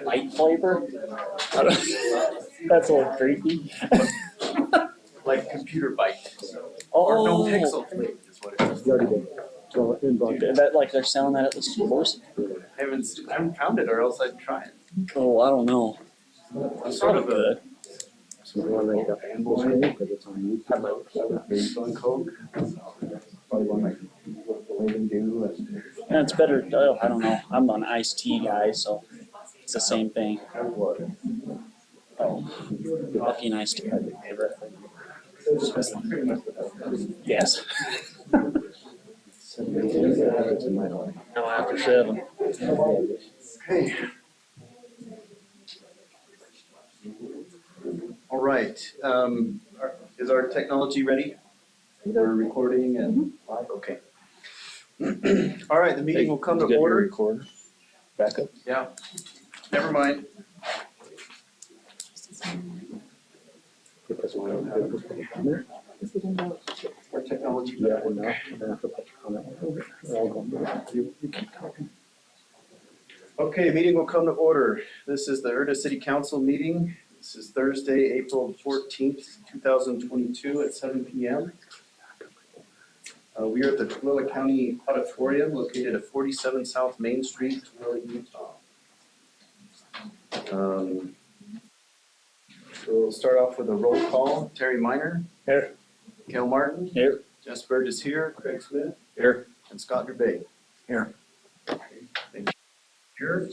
Light flavor? That's a little creepy. Like computer bite. Oh, Or no pixel flake is what it is. Dude, that like they're selling that at the stores? I haven't found it, or else I'd try it. Oh, I don't know. I'm sort of a fanboy. on Coke. Yeah, it's better. I don't know. I'm an iced tea guy, so it's the same thing. Oh, coffee and iced tea are my favorite. Yes. No, after 7. Okay. All right. Is our technology ready? We're recording and okay. All right, the meeting will come to order. Recorder. Backup. Yeah. Never mind. Our technology. Okay, meeting will come to order. This is the Erda City Council meeting. This is Thursday, April 14th, 2022 at 7 p.m. We are at the Tooele County Auditorium located at 47 South Main Street, Tooele, Utah. So we'll start off with a roll call. Terry Miner. Here. Gail Martin. Here. Jess Bird is here. Craig Smith. Here. And Scott Gerbay. Here. Thank you. Here.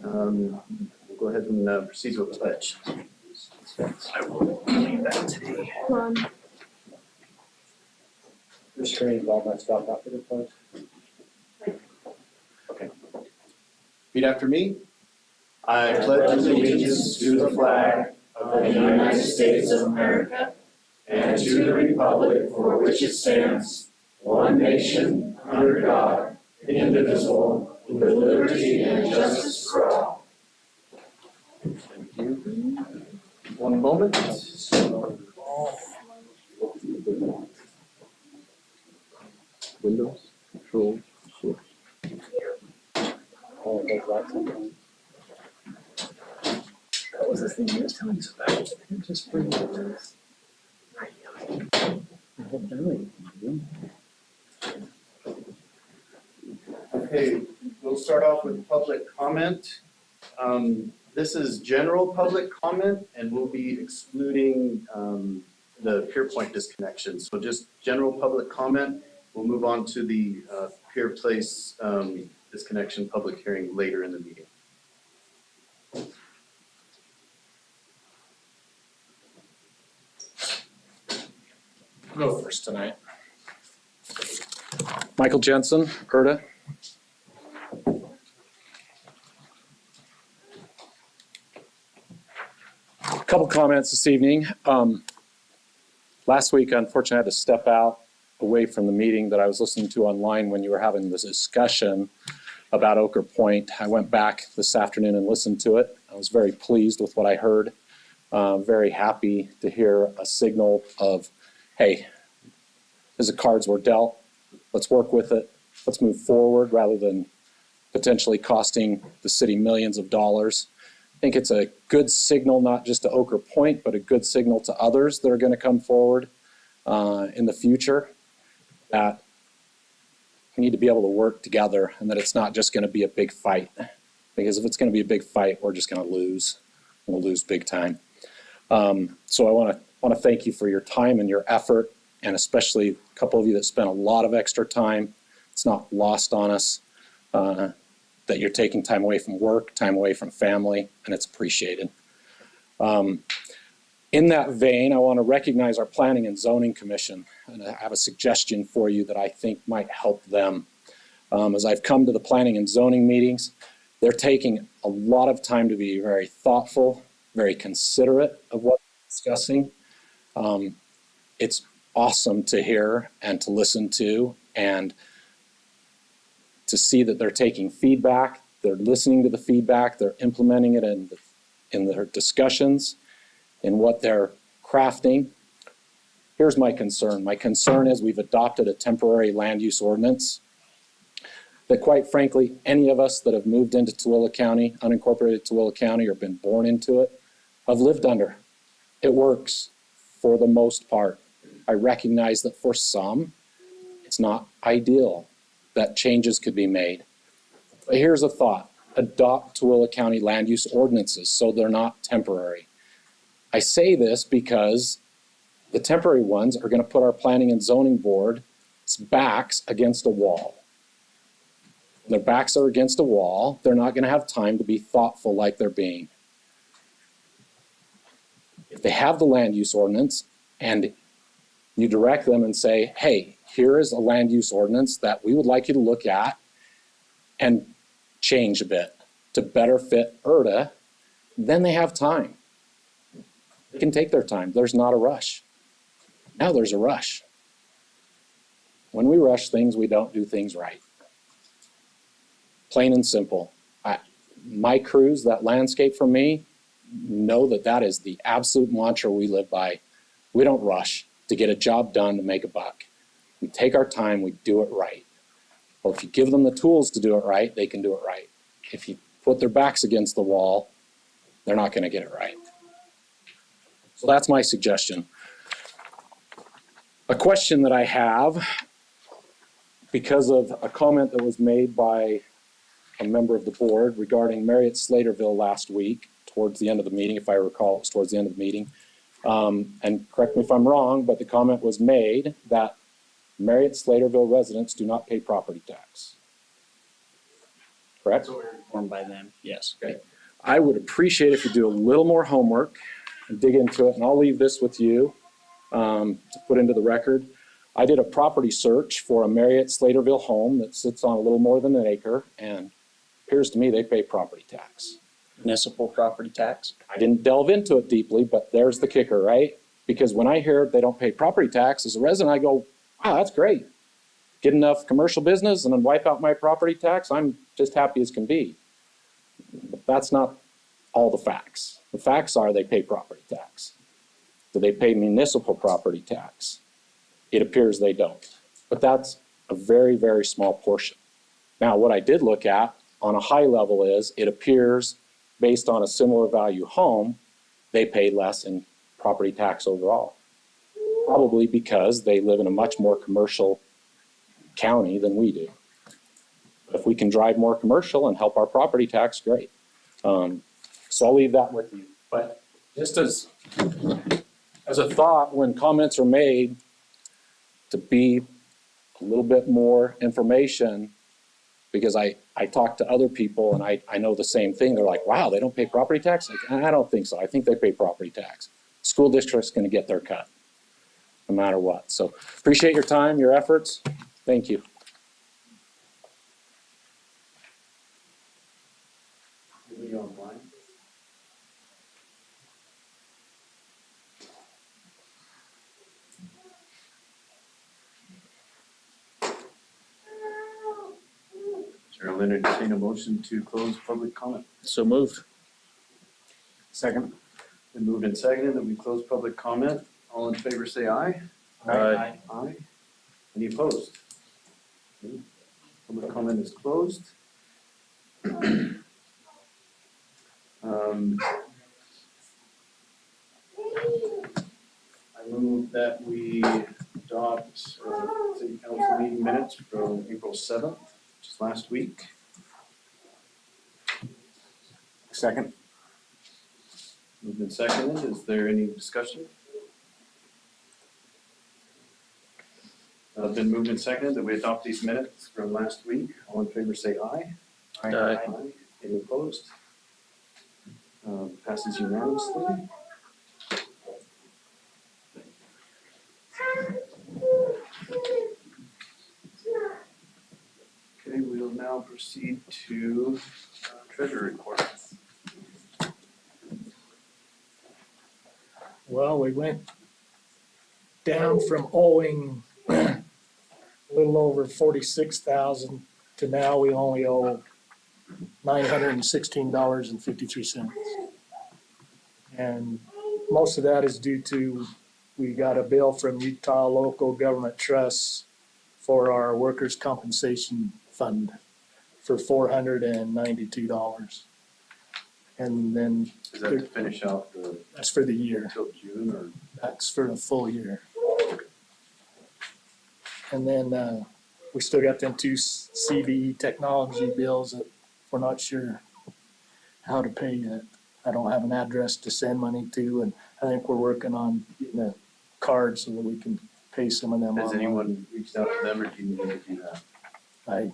We'll go ahead and proceed with the pledge. I will leave that today. Restraining all my stuff after the pledge. Okay. Repeat after me. I pledge allegiance to the flag of the United States of America and to the republic for which it stands, one nation, under God, indivisible, with liberty and justice for all. Thank you. One moment. Windows, Control, Shift. All of those lights on. What was this thing you were telling us about? Just bring it to us. Okay, we'll start off with public comment. This is general public comment, and we'll be excluding the PeerPoint disconnection. So just general public comment. We'll move on to the PeerPlace disconnection public hearing later in the meeting. Go first tonight. Michael Jensen, Erda. A couple comments this evening. Last week, unfortunately, I had to step out away from the meeting that I was listening to online when you were having this discussion about Ochre Point. I went back this afternoon and listened to it. I was very pleased with what I heard. Very happy to hear a signal of, hey, as the cards were dealt, let's work with it. Let's move forward rather than potentially costing the city millions of dollars. I think it's a good signal, not just to Ochre Point, but a good signal to others that are going to come forward in the future, that we need to be able to work together and that it's not just going to be a big fight. Because if it's going to be a big fight, we're just going to lose. We'll lose big time. So I want to thank you for your time and your effort, and especially a couple of you that spent a lot of extra time. It's not lost on us that you're taking time away from work, time away from family, and it's appreciated. In that vein, I want to recognize our Planning and Zoning Commission, and I have a suggestion for you that I think might help them. As I've come to the planning and zoning meetings, they're taking a lot of time to be very thoughtful, very considerate of what they're discussing. It's awesome to hear and to listen to, and to see that they're taking feedback, they're listening to the feedback, they're implementing it in their discussions, in what they're crafting. Here's my concern. My concern is we've adopted a temporary land use ordinance that quite frankly, any of us that have moved into Tooele County, unincorporated Tooele County, or been born into it, have lived under. It works for the most part. I recognize that for some, it's not ideal, that changes could be made. But here's a thought. Adopt Tooele County land use ordinances so they're not temporary. I say this because the temporary ones are going to put our planning and zoning board's backs against a wall. When their backs are against a wall, they're not going to have time to be thoughtful like they're being. If they have the land use ordinance and you direct them and say, hey, here is a land use ordinance that we would like you to look at and change a bit to better fit Erda, then they have time. They can take their time. There's not a rush. Now there's a rush. When we rush things, we don't do things right. Plain and simple. My crews that landscape for me know that that is the absolute mantra we live by. We don't rush to get a job done to make a buck. We take our time, we do it right. Well, if you give them the tools to do it right, they can do it right. If you put their backs against the wall, they're not going to get it right. So that's my suggestion. A question that I have, because of a comment that was made by a member of the board regarding Marriott Slaterville last week, towards the end of the meeting, if I recall, it was towards the end of the meeting. And correct me if I'm wrong, but the comment was made that Marriott Slaterville residents do not pay property tax. Correct? So we're informed by them, yes. Okay. I would appreciate if you do a little more homework and dig into it, and I'll leave this with you to put into the record. I did a property search for a Marriott Slaterville home that sits on a little more than an acre, and appears to me they pay property tax. Municipal property tax? I didn't delve into it deeply, but there's the kicker, right? Because when I hear they don't pay property tax as a resident, I go, wow, that's great. Get enough commercial business and then wipe out my property tax, I'm just happy as can be. But that's not all the facts. The facts are they pay property tax. Do they pay municipal property tax? It appears they don't. But that's a very, very small portion. Now, what I did look at on a high level is it appears based on a similar value home, they pay less in property tax overall. Probably because they live in a much more commercial county than we do. If we can drive more commercial and help our property tax, great. So I'll leave that with you. But just as a thought, when comments are made, to be a little bit more information, because I talk to other people and I know the same thing. They're like, wow, they don't pay property tax? Like, I don't think so. I think they pay property tax. School district's going to get their cut, no matter what. So appreciate your time, your efforts. Thank you. Anybody online? Chair will entertain a motion to close public comment. So moved. Second. Been moved and seconded that we close public comment. All in favor say aye. Aye. Aye. Any opposed? Okay. Public comment is closed. I move that we adopt city council meeting minutes from April 7th, which is last week. Second. Moved and seconded. Is there any discussion? Been moved and seconded that we adopt these minutes from last week. All in favor say aye. Aye. Any opposed? Passes unanimously. Okay, we'll now proceed to treasurer report. Well, we went down from owing a little over 46,000 to now we only owe $916.53. And most of that is due to, we got a bill from Utah Local Government Trusts for our workers' compensation fund. for $492. And then Is that to finish out the, that's for the year. until June or? That's for the full year. And then we still got them two CVE technology bills that we're not sure how to pay yet. I don't have an address to send money to, and I think we're working on getting a card so that we can pay some of them Has online. anyone reached out to them or do you need to do that? I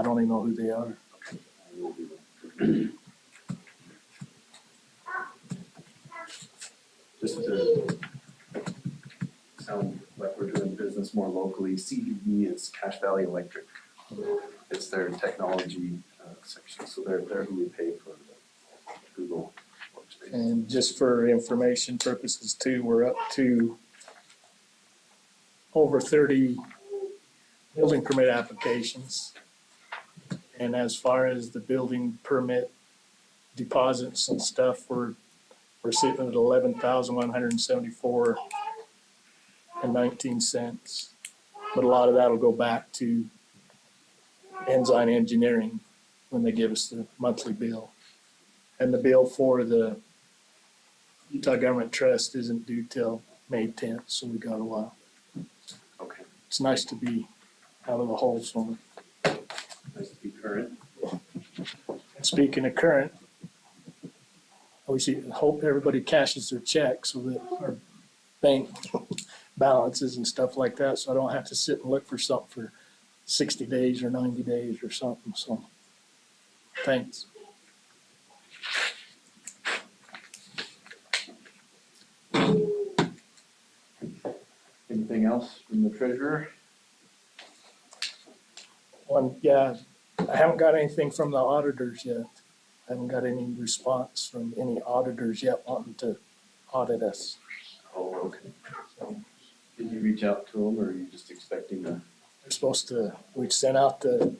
don't even know who they are. I will do that. Just to sound like we're doing business more locally, CDE is Cache Valley Electric. It's their technology section, so they're who we pay for the Google Workspace. And just for information purposes too, we're up to over 30 building permit applications. And as far as the building permit deposits and stuff, we're sitting at $11,174.19. But a lot of that will go back to Ensign Engineering when they give us the monthly bill. And the bill for the Utah Government Trust isn't due till May 10th, so we got a while. Okay, It's nice to be out of the hole somewhere. nice to be current. And speaking of current, we hope everybody cashes their checks so that our bank balances and stuff like that, so I don't have to sit and look for something for 60 days or 90 days or something, so thanks. Anything else from the treasurer? Yeah, I haven't got anything from the auditors yet. I haven't got any response from any auditors yet wanting to audit us. Oh, okay. Did you reach out to them or are you just expecting to? They're supposed to, we sent out the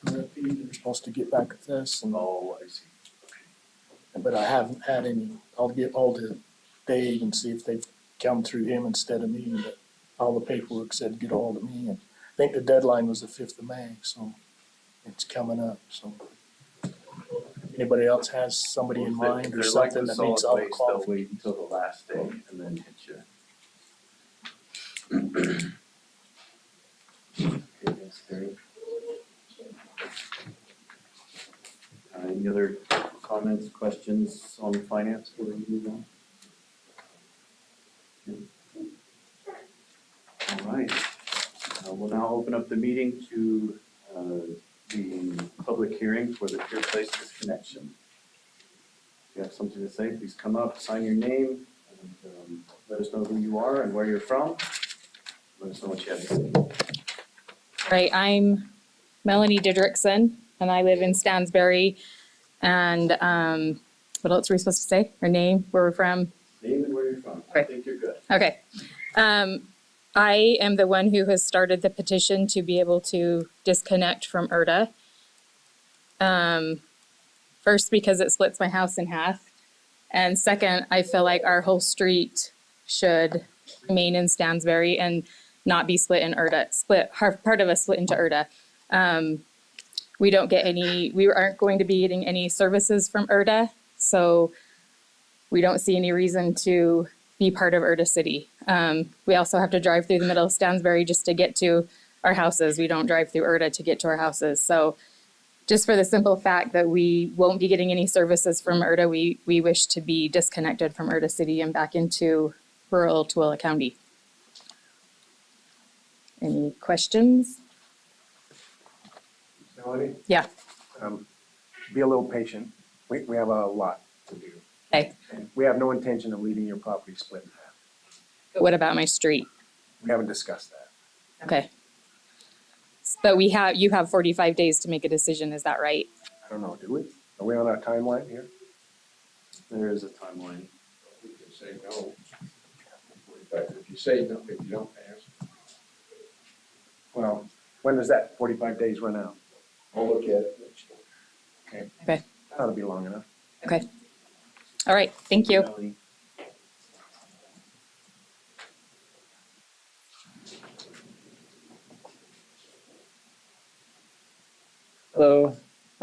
RFP, they're supposed to get back with us, and Oh, I see. but I haven't had any. I'll get hold of Dave and see if they've come through him instead of me, but all the paperwork said to get hold of me, and I think the deadline was the 5th of May, so it's coming up, so. If anybody else has somebody in Well, if mind or they're like something the that meets solid all the waste, they'll qualifications. wait until the last day and then hit you. Okay, thanks, Terry. Any other comments, questions on finance before we move on? All right, we'll now open up the meeting to the public hearing for the Pure Place disconnection. If you have something to say, please come up, sign your name, and let us know who you are and where you're from. Let us know what you have to say. Right, I'm Melanie Didrikson, and I live in Stansbury. And what else are we supposed to say? Our name, where we're from? Name and where you're from. I Right. think you're good. Okay. I am the one who has started the petition to be able to disconnect from Erda. First, because it splits my house in half. And second, I feel like our whole street should remain in Stansbury and not be split in Erda, part of us split into Erda. We aren't going to be getting any services from Erda, so we don't see any reason to be part of Erda City. We also have to drive through the middle of Stansbury just to get to our houses. We don't drive through Erda to get to our houses. So just for the simple fact that we won't be getting any services from Erda, we wish to be disconnected from Erda City and back into rural Tooele County. Any questions? Melanie? Yeah. Be a little patient. We have a lot to do. Okay. And we have no intention of leaving your property split in half. But what about my street? We haven't discussed that. Okay. But you have 45 days to make a decision, is that right? I don't know, do we? Are we on a timeline here? There is a timeline. You can say no. But if you say no, if you don't pass, Well, when does that 45 days run out? I'll look at it next time. Okay. That ought to be long enough. Okay. All right, thank you. Melanie.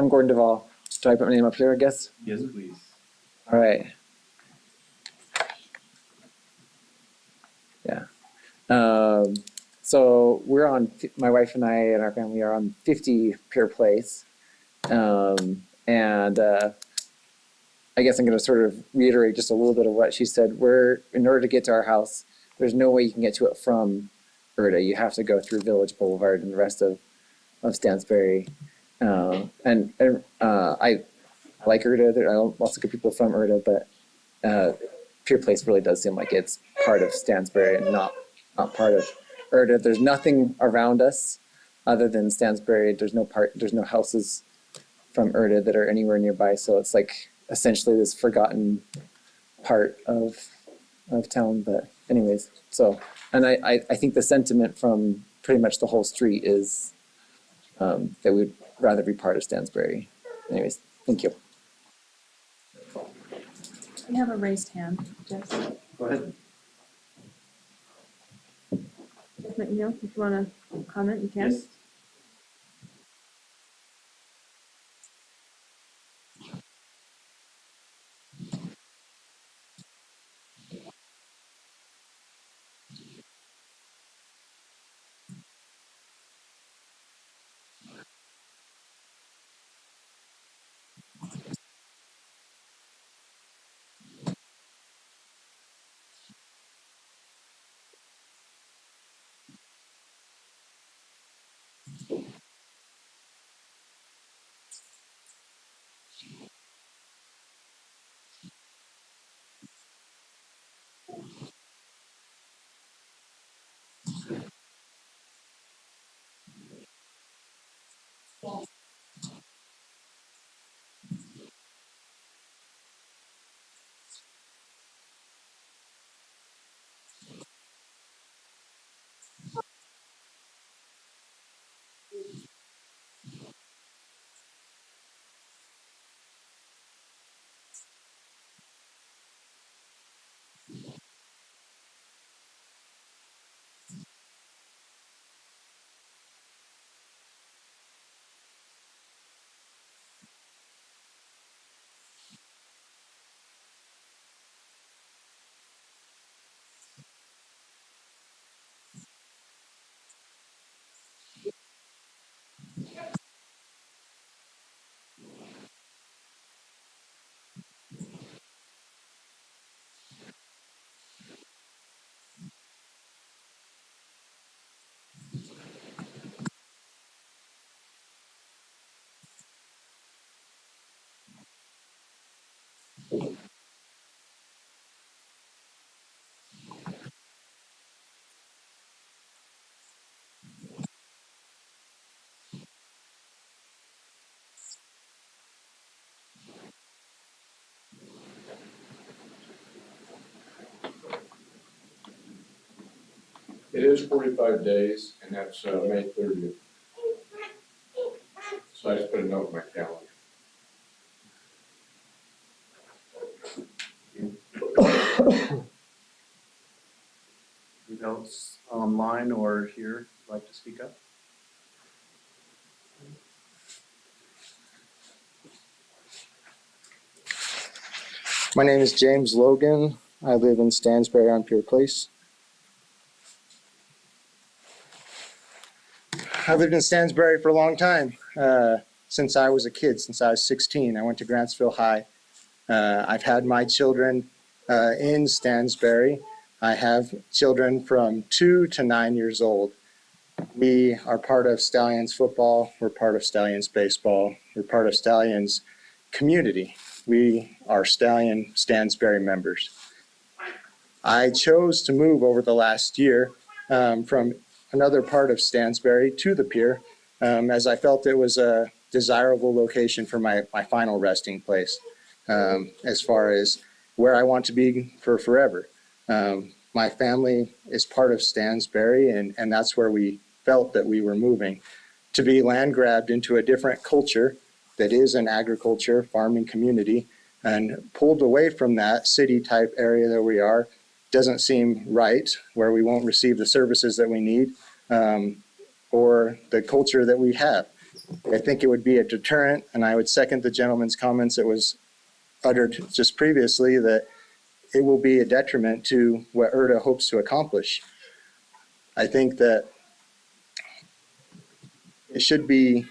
I'm Gordon Duvall. Do I put my name up here, I guess? Yes, please. All right. Yeah. So we're on, my wife and I and our family are on 50 Pier Place. I guess I'm going to sort of reiterate just a little bit of what she said. In order to get to our house, there's no way you can get to it from Erda. You have to go through Village Boulevard and the rest of Stansbury. I like Erda. There are lots of good people from Erda, but Pier Place really does seem like it's part of Stansbury and not part of Erda. There's nothing around us other than Stansbury. There's no houses from Erda that are anywhere nearby. So it's like essentially this forgotten part of town. But anyways, so, and I think the sentiment from pretty much the whole street is that we'd rather be part of Stansbury. Anyways, thank you. We have a raised hand, Jeff. Go ahead. Jeff McNeil, if you want to comment, you can. Yes. It is 45 days, and that's May 30th. So I just put a note in my calendar. Anyone else online or here like to speak up? My name is James Logan. I live in Stansbury on Pier Place. I've lived in Stansbury for a long time, since I was a kid, since I was 16. I went to Grantsville High. I've had my children in Stansbury. I have children from 2 to 9 years old. We are part of Stallions football. We're part of Stallions baseball. We're part of Stallions community. We are Stallion Stansbury members. I chose to move over the last year from another part of Stansbury to the pier, as I felt it was a desirable location for my final resting place, as far as where I want to be for forever. My family is part of Stansbury, and that's where we felt that we were moving. To be land grabbed into a different culture that is an agriculture, farming community, and pulled away from that city type area that we are, doesn't seem right, where we won't receive the services that we need, or the culture that we have. I think it would be a deterrent, and I would second the gentleman's comments that was uttered just previously, that it will be a detriment to what Erda hopes to accomplish. I think that it should be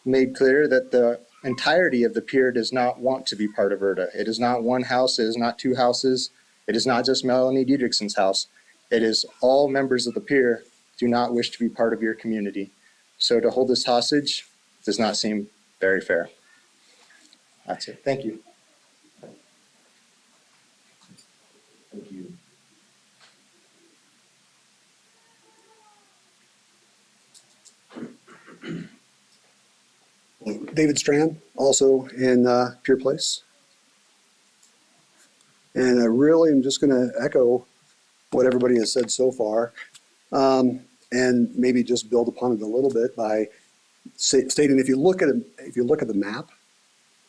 made clear that the entirety of the pier does not want to be part of Erda. It is not one house, it is not two houses, it is not just Melanie Diedrichson's house. It is all members of the pier do not wish to be part of your community. So to hold this hostage does not seem very fair. That's it. Thank you. Thank you. David Strand, also in Pure Place. And I really am just going to echo what everybody has said so far, and maybe just build upon it a little bit by stating if you look at the map,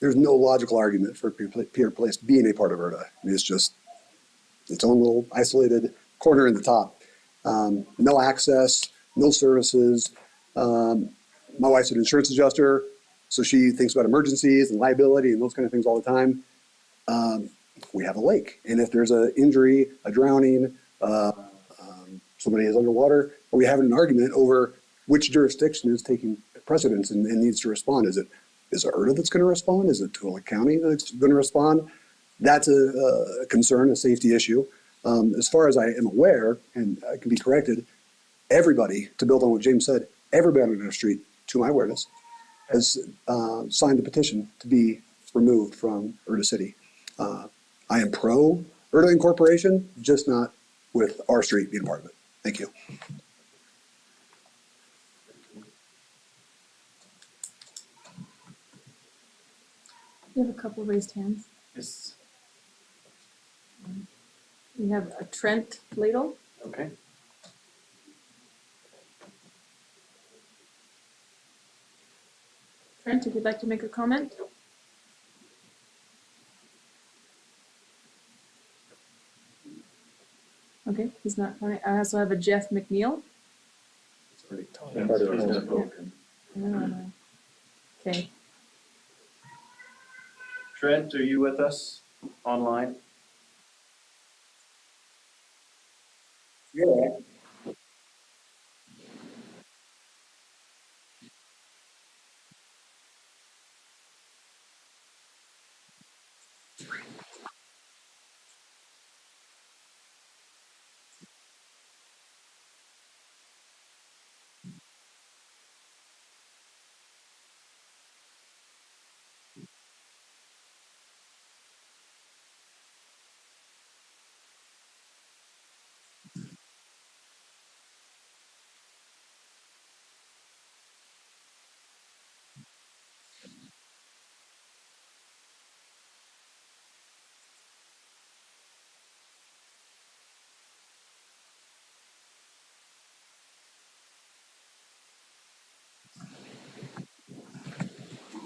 there's no logical argument for Pure Place being a part of Erda. I mean, it's just its own little isolated corner in the top. No access, no services. My wife's an insurance adjuster, so she thinks about emergencies and liability and those kind of things all the time. We have a lake, and if there's an injury, a drowning, somebody is underwater, we have an argument over which jurisdiction is taking precedence and needs to respond. Is it Erda that's going to respond? Is it Tualatin County that's going to respond? That's a concern, a safety issue. As far as I am aware, and I can be corrected, everybody, to build on what James said, everybody on our street, to my awareness, has signed a petition to be removed from Erda City. I am pro Erda Incorporation, just not with our street being part of it. Thank you. We have a couple raised hands. Yes. We have a Trent Ladle. Okay. Trent, if you'd like to make a comment. Okay, he's not coming. I also have a Jeff McNeil. Okay. Trent, are you with us online? Yeah.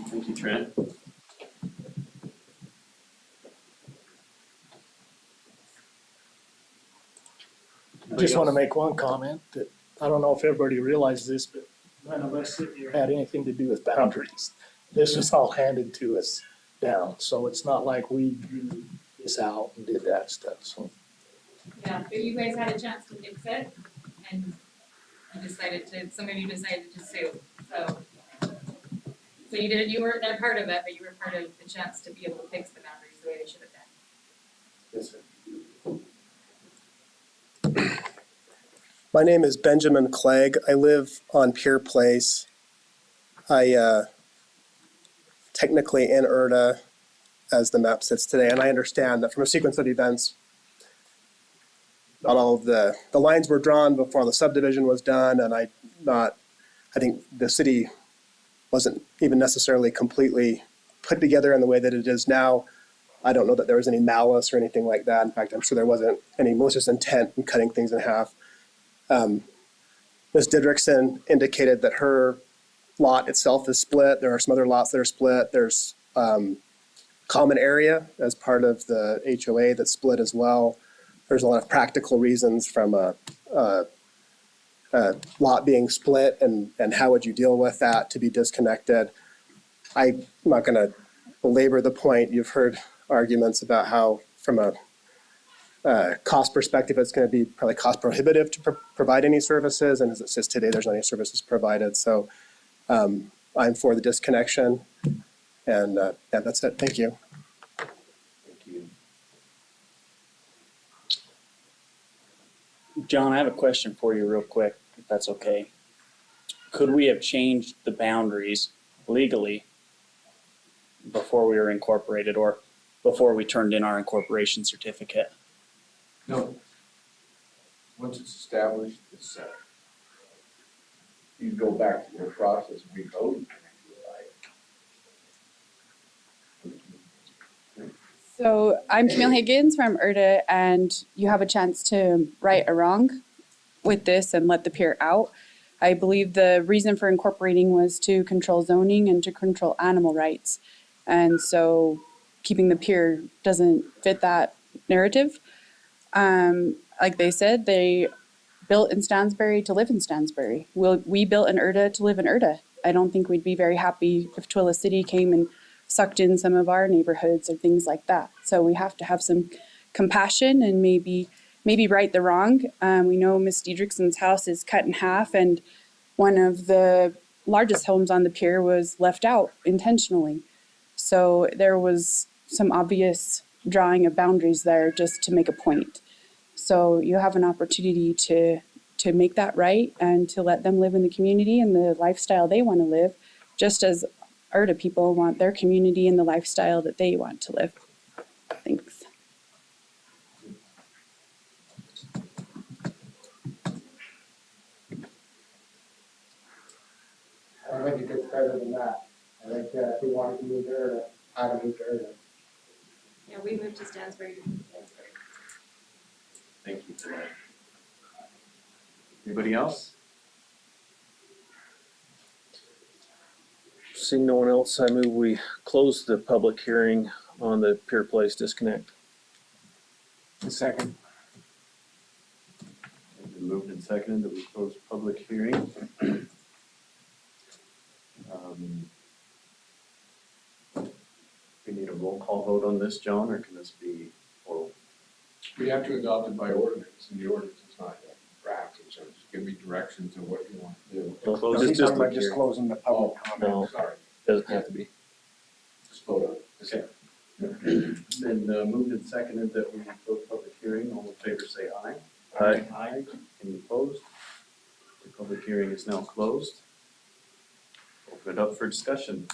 Thank you, Trent. I just want to make one comment that I don't know if everybody realized this, but none of us sitting here had anything to do with boundaries. This was all handed to us down, so it's not like we drew this out and did that stuff, so. Yeah, but you guys had a chance to fix it and some of you decided to sue, so. So you weren't a part of it, but you were part of the chance to be able to fix the boundaries the way they should have been. Yes, sir. My name is Benjamin Clegg. I live on Pure Place. I technically in Erda as the map sits today, and I understand that from a sequence of events, not all of the lines were drawn before the subdivision was done, and I think the city wasn't even necessarily completely put together in the way that it is now. I don't know that there was any malice or anything like that. In fact, I'm sure there wasn't any malicious intent in cutting things in half. Ms. Diedrichson indicated that her lot itself is split. There are some other lots that are split. There's common area as part of the HOA that's split as well. There's a lot of practical reasons from a lot being split and how would you deal with that to be disconnected. I'm not going to belabor the point. You've heard arguments about how from a cost perspective, it's going to be probably cost prohibitive to provide any services. And as it says today, there's not any services provided. So I'm for the disconnection. And yeah, that's it. Thank you. Thank you. John, I have a question for you real quick, if that's okay. Could we have changed the boundaries legally before we were incorporated or before we turned in our incorporation certificate? No. Once it's established, it's set. You go back to your process and revote. So I'm Camille Higgins from Erda, and you have a chance to right a wrong with this and let the pier out. I believe the reason for incorporating was to control zoning and to control animal rights. And so keeping the pier doesn't fit that narrative. Like they said, they built in Stansbury to live in Stansbury. We built in Erda to live in Erda. I don't think we'd be very happy if Twila City came and sucked in some of our neighborhoods or things like that. So we have to have some compassion and maybe right the wrong. We know Miss Diedrichson's house is cut in half, and one of the largest homes on the pier was left out intentionally. So there was some obvious drawing of boundaries there just to make a point. So you have an opportunity to make that right and to let them live in the community and the lifestyle they want to live, just as Erda people want their community and the lifestyle that they want to live. Thanks. I don't think it gets better than that. I think if we wanted to move to Erda, I'd move to Erda. Yeah, we moved to Stansbury. Thank you for that. Anybody else? Seeing no one else, I move we close the public hearing on the Pier Place disconnect. A second. It's been moved and seconded that we close public hearing. We need a roll call vote on this, John, or can this be oral? We have to adopt it by ordinance, and the ordinance is not yet drafted, so just give me directions of what you want to do. Well, No, just- he's just talking about the just hearing. closing the public comment. No, Sorry, doesn't have to be. just vote on it. Okay. Then moved and seconded that we close public hearing. All in favor say aye. Aye. Aye. Any opposed? The public hearing is now closed. Open it up for discussion.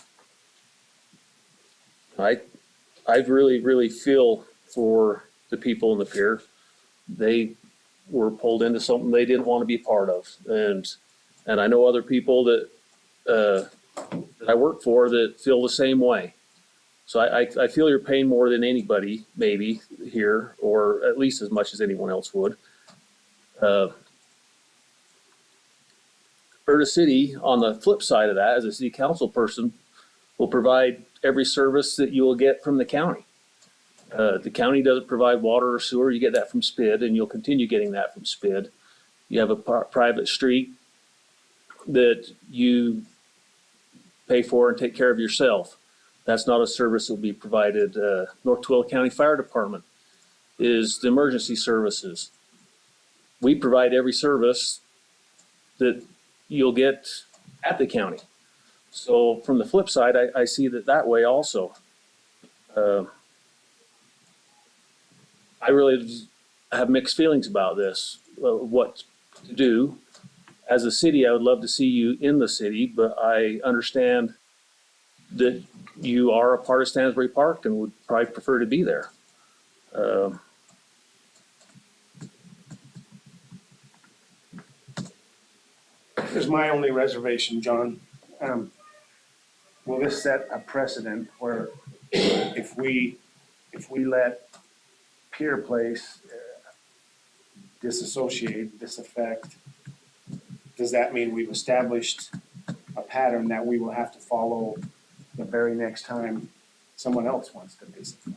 I really feel for the people in the pier. They were pulled into something they didn't want to be part of. And I know other people that I work for that feel the same way. So I feel your pain more than anybody maybe here, or at least as much as anyone else would. Erda City, on the flip side of that, as a city council person, will provide every service that you will get from the county. The county doesn't provide water or sewer. You get that from SPID, and you'll continue getting that from SPID. You have a private street that you pay for and take care of yourself. That's not a service that will be provided. North Twila County Fire Department is the emergency services. We provide every service that you'll get at the county. So from the flip side, I see that way also. I really have mixed feelings about this, what to do. As a city, I would love to see you in the city, but I understand that you are a part of Stansbury Park and would probably prefer to be there. Here's my only reservation, John. Will this set a precedent where if we let Pier Place disassociate, disaffect, does that mean we've established a pattern that we will have to follow the very next time someone else wants to disaffect?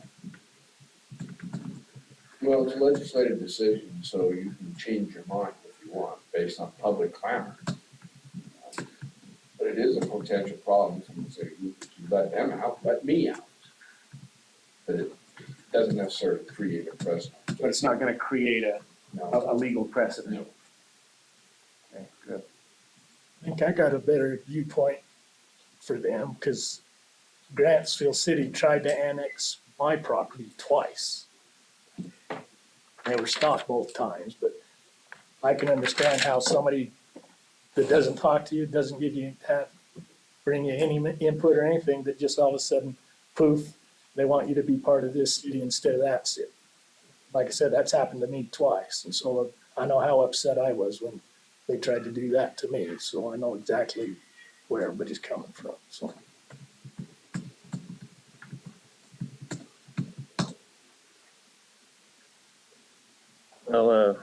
Well, it's a legislative decision, so you can change your mind if you want. based on public clamor. But it is a potential problem. Someone say, you let them out, let me out. But it doesn't necessarily create a precedent. But it's not gonna create No. a legal precedent. No. Okay, good. I think I got a better viewpoint for them, because Grantsville City tried to annex my property twice. They were stopped both times, but I can understand how somebody that doesn't talk to you, doesn't give you, bring you any input or anything, that just all of a sudden, poof, they want you to be part of this city instead of that city. Like I said, that's happened to me twice, and so I know how upset I was when they tried to do that to me, so I know exactly where everybody's coming from, so. Well,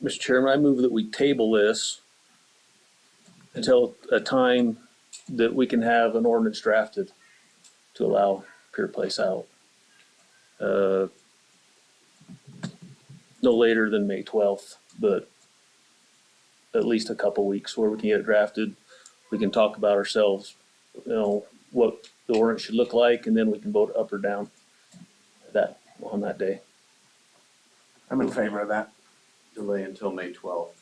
Mr. Chairman, I move that we table this until a time that we can have an ordinance drafted to allow Pure Place out. No later than May 12th, but at least a couple weeks where we can get it drafted. We can talk about ourselves, what the ordinance should look like, and then we can vote up or down on that day. I'm in favor of that. Delay until May 12th,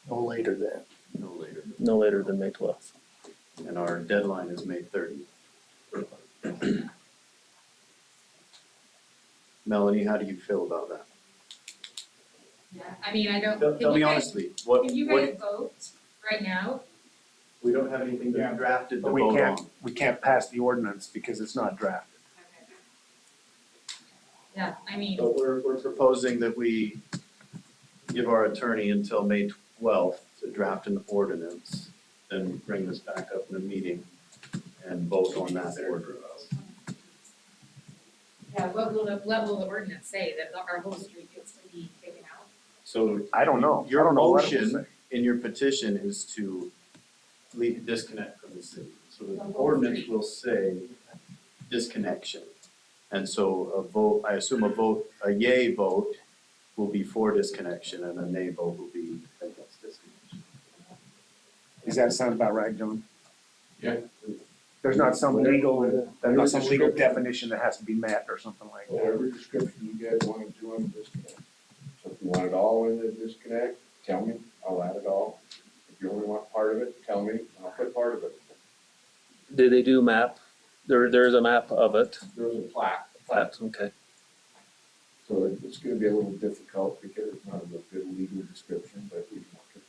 No later than. no later. No later than May 12th. And our deadline is May 30th. Melanie, how do you feel about that? Yeah, I mean, I don't. Tell me honestly, what, Can you guys vote right now? we don't have anything Yeah. drafted to But we vote can't, on. we can't pass the ordinance because it's not drafted. Yeah, I mean. But we're proposing that we give our attorney until May 12th to draft an ordinance, then bring this back up in a meeting and vote on that ordinance. Yeah, what will the ordinance say, that our whole street gets to be taken out? So I don't know. I your don't know what it will motion in your petition is to disconnect from the city. So the ordinance will say disconnection. And so a vote, I assume a yay vote will be for disconnection and a nay vote will be against disconnection. Does that sound about right, John? Yeah. There's not some legal, there's not some legal Description. definition that has to be met or something like that. Whatever description you guys want to do on the disconnect. So if you want it all in the disconnect, tell me, I'll add it all. If you only want part of it, tell me, and I'll put part of it. Did they do a map? There's a map of it. There's a plaque. That's okay. So it's gonna be a little difficult because it's not a good legal description, but we can work it.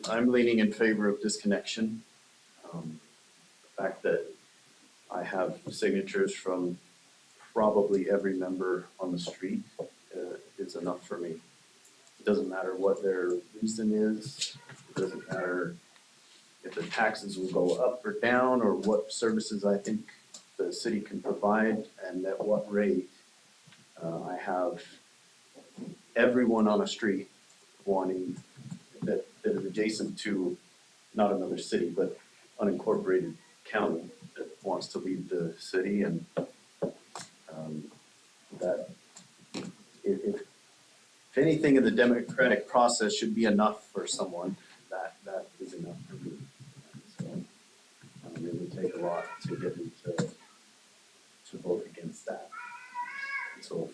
I'm leaning in favor of disconnection. The fact that I have signatures from probably every member on the street is enough for me. It doesn't matter what their reason is, it doesn't matter if the taxes will go up or down, or what services I think the city can provide and at what rate. I have everyone on a street wanting, that is adjacent to, not another city, but unincorporated county that wants to leave the city, and that if anything in the democratic process should be enough for someone, that is enough for me. So it would take a lot to get me to vote against that. So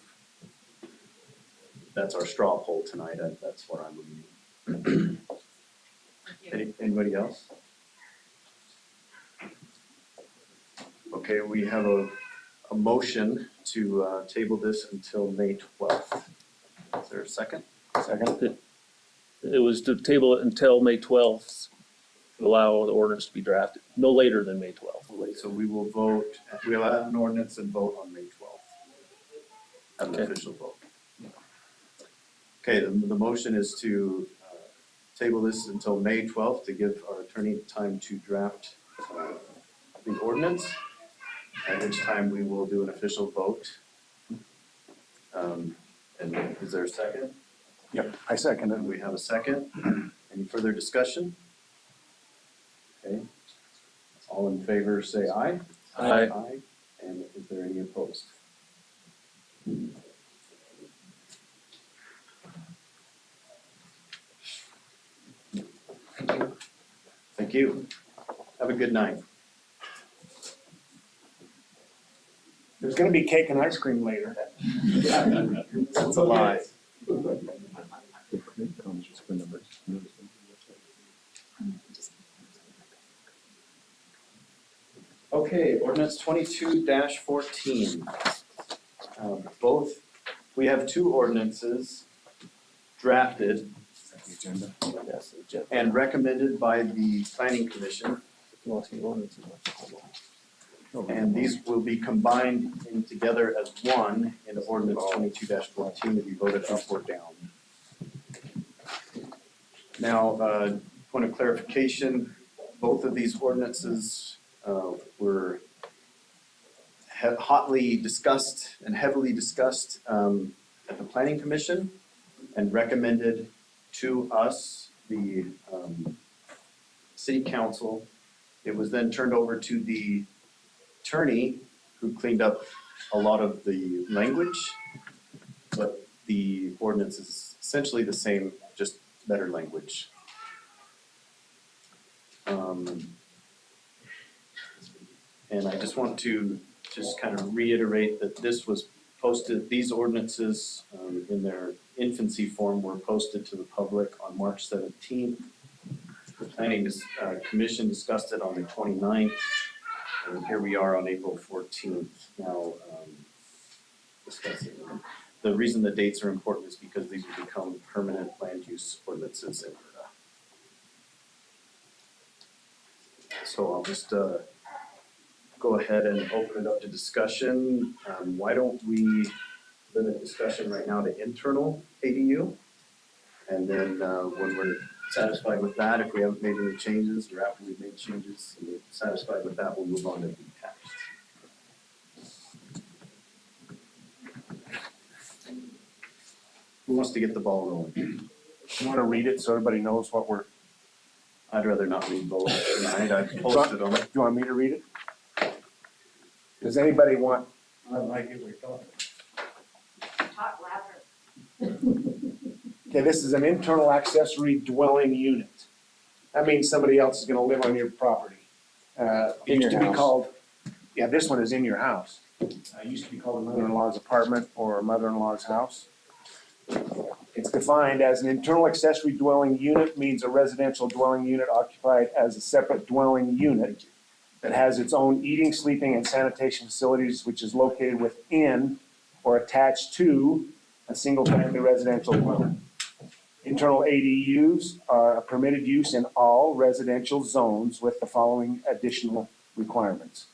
that's our straw poll tonight, that's what I'm leaning. Anybody else? Okay, we have a motion to table this until May 12th. Is there a second? Second. It was to table it until May 12th, to allow the ordinance to be drafted, no later than May 12th. So we will vote, we'll have an ordinance and vote on May 12th. Have an Okay. official vote. Okay, the motion is to table this until May 12th to give our attorney time to draft the ordinance, at which time we will do an official vote. And is there a second? Yep, I second it. We have a second. Any further discussion? Okay. All in favor, say aye. Aye. Aye. And is there any opposed? Thank you. Have a good night. There's gonna be cake and ice cream later. That's a lie. Okay, ordinance 22-14. We have two ordinances drafted and recommended by the planning commission. And these will be combined in together as one in ordinance 22-14 to be voted up or down. Now, point of clarification, both of these ordinances were hotly discussed and heavily discussed at the planning commission and recommended to us, the city council. It was then turned over to the attorney who cleaned up a lot of the language, but the ordinance is essentially the same, just better language. And I just want to just kind of reiterate that this was posted, these ordinances in their infancy form were posted to the public on March 17th. The planning commission discussed it on the 29th, and here we are on April 14th now discussing them. The reason the dates are important is because these will become permanent land use ordinances in Erda. So I'll just go ahead and open it up to discussion. Why don't we limit discussion right now to internal ADU? And then when we're satisfied with that, if we haven't made any changes or after we've made changes and we're satisfied with that, we'll move on to detached. Who wants to get the ball rolling? You wanna read it so everybody knows what we're, I'd rather not read both tonight. I've posted them. do you want me to read it? Does anybody want? I like it, we're talking. Talk louder. Okay, this is an internal accessory dwelling unit. That means somebody else is gonna live on your property. It In used your to be house. called, yeah, this one is in your house. It used to be called a mother-in-law's apartment or a mother-in-law's house. It's defined as an internal accessory dwelling unit means a residential dwelling unit occupied as a separate dwelling unit that has its own eating, sleeping, and sanitation facilities, which is located within or attached to a single-family residential dwelling. Internal ADUs are a permitted use in all residential zones with the following additional requirements.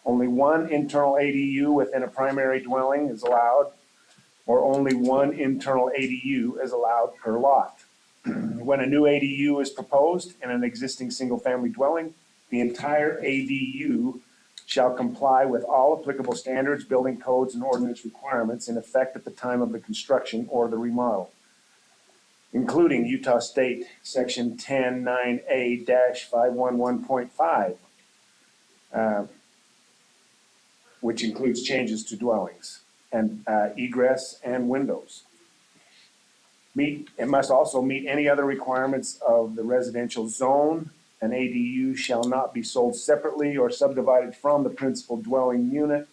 Only one internal ADU within a primary dwelling is allowed, or only one internal ADU is allowed per lot. When a new ADU is proposed in an existing single-family dwelling, the entire ADU shall comply with all applicable standards, building codes, and ordinance requirements in effect at the time of the construction or the remodel, including Utah State Section 10-9A-511.5, which includes changes to dwellings and egress and windows. It must also meet any other requirements of the residential zone. An ADU shall not be sold separately or subdivided from the principal dwelling unit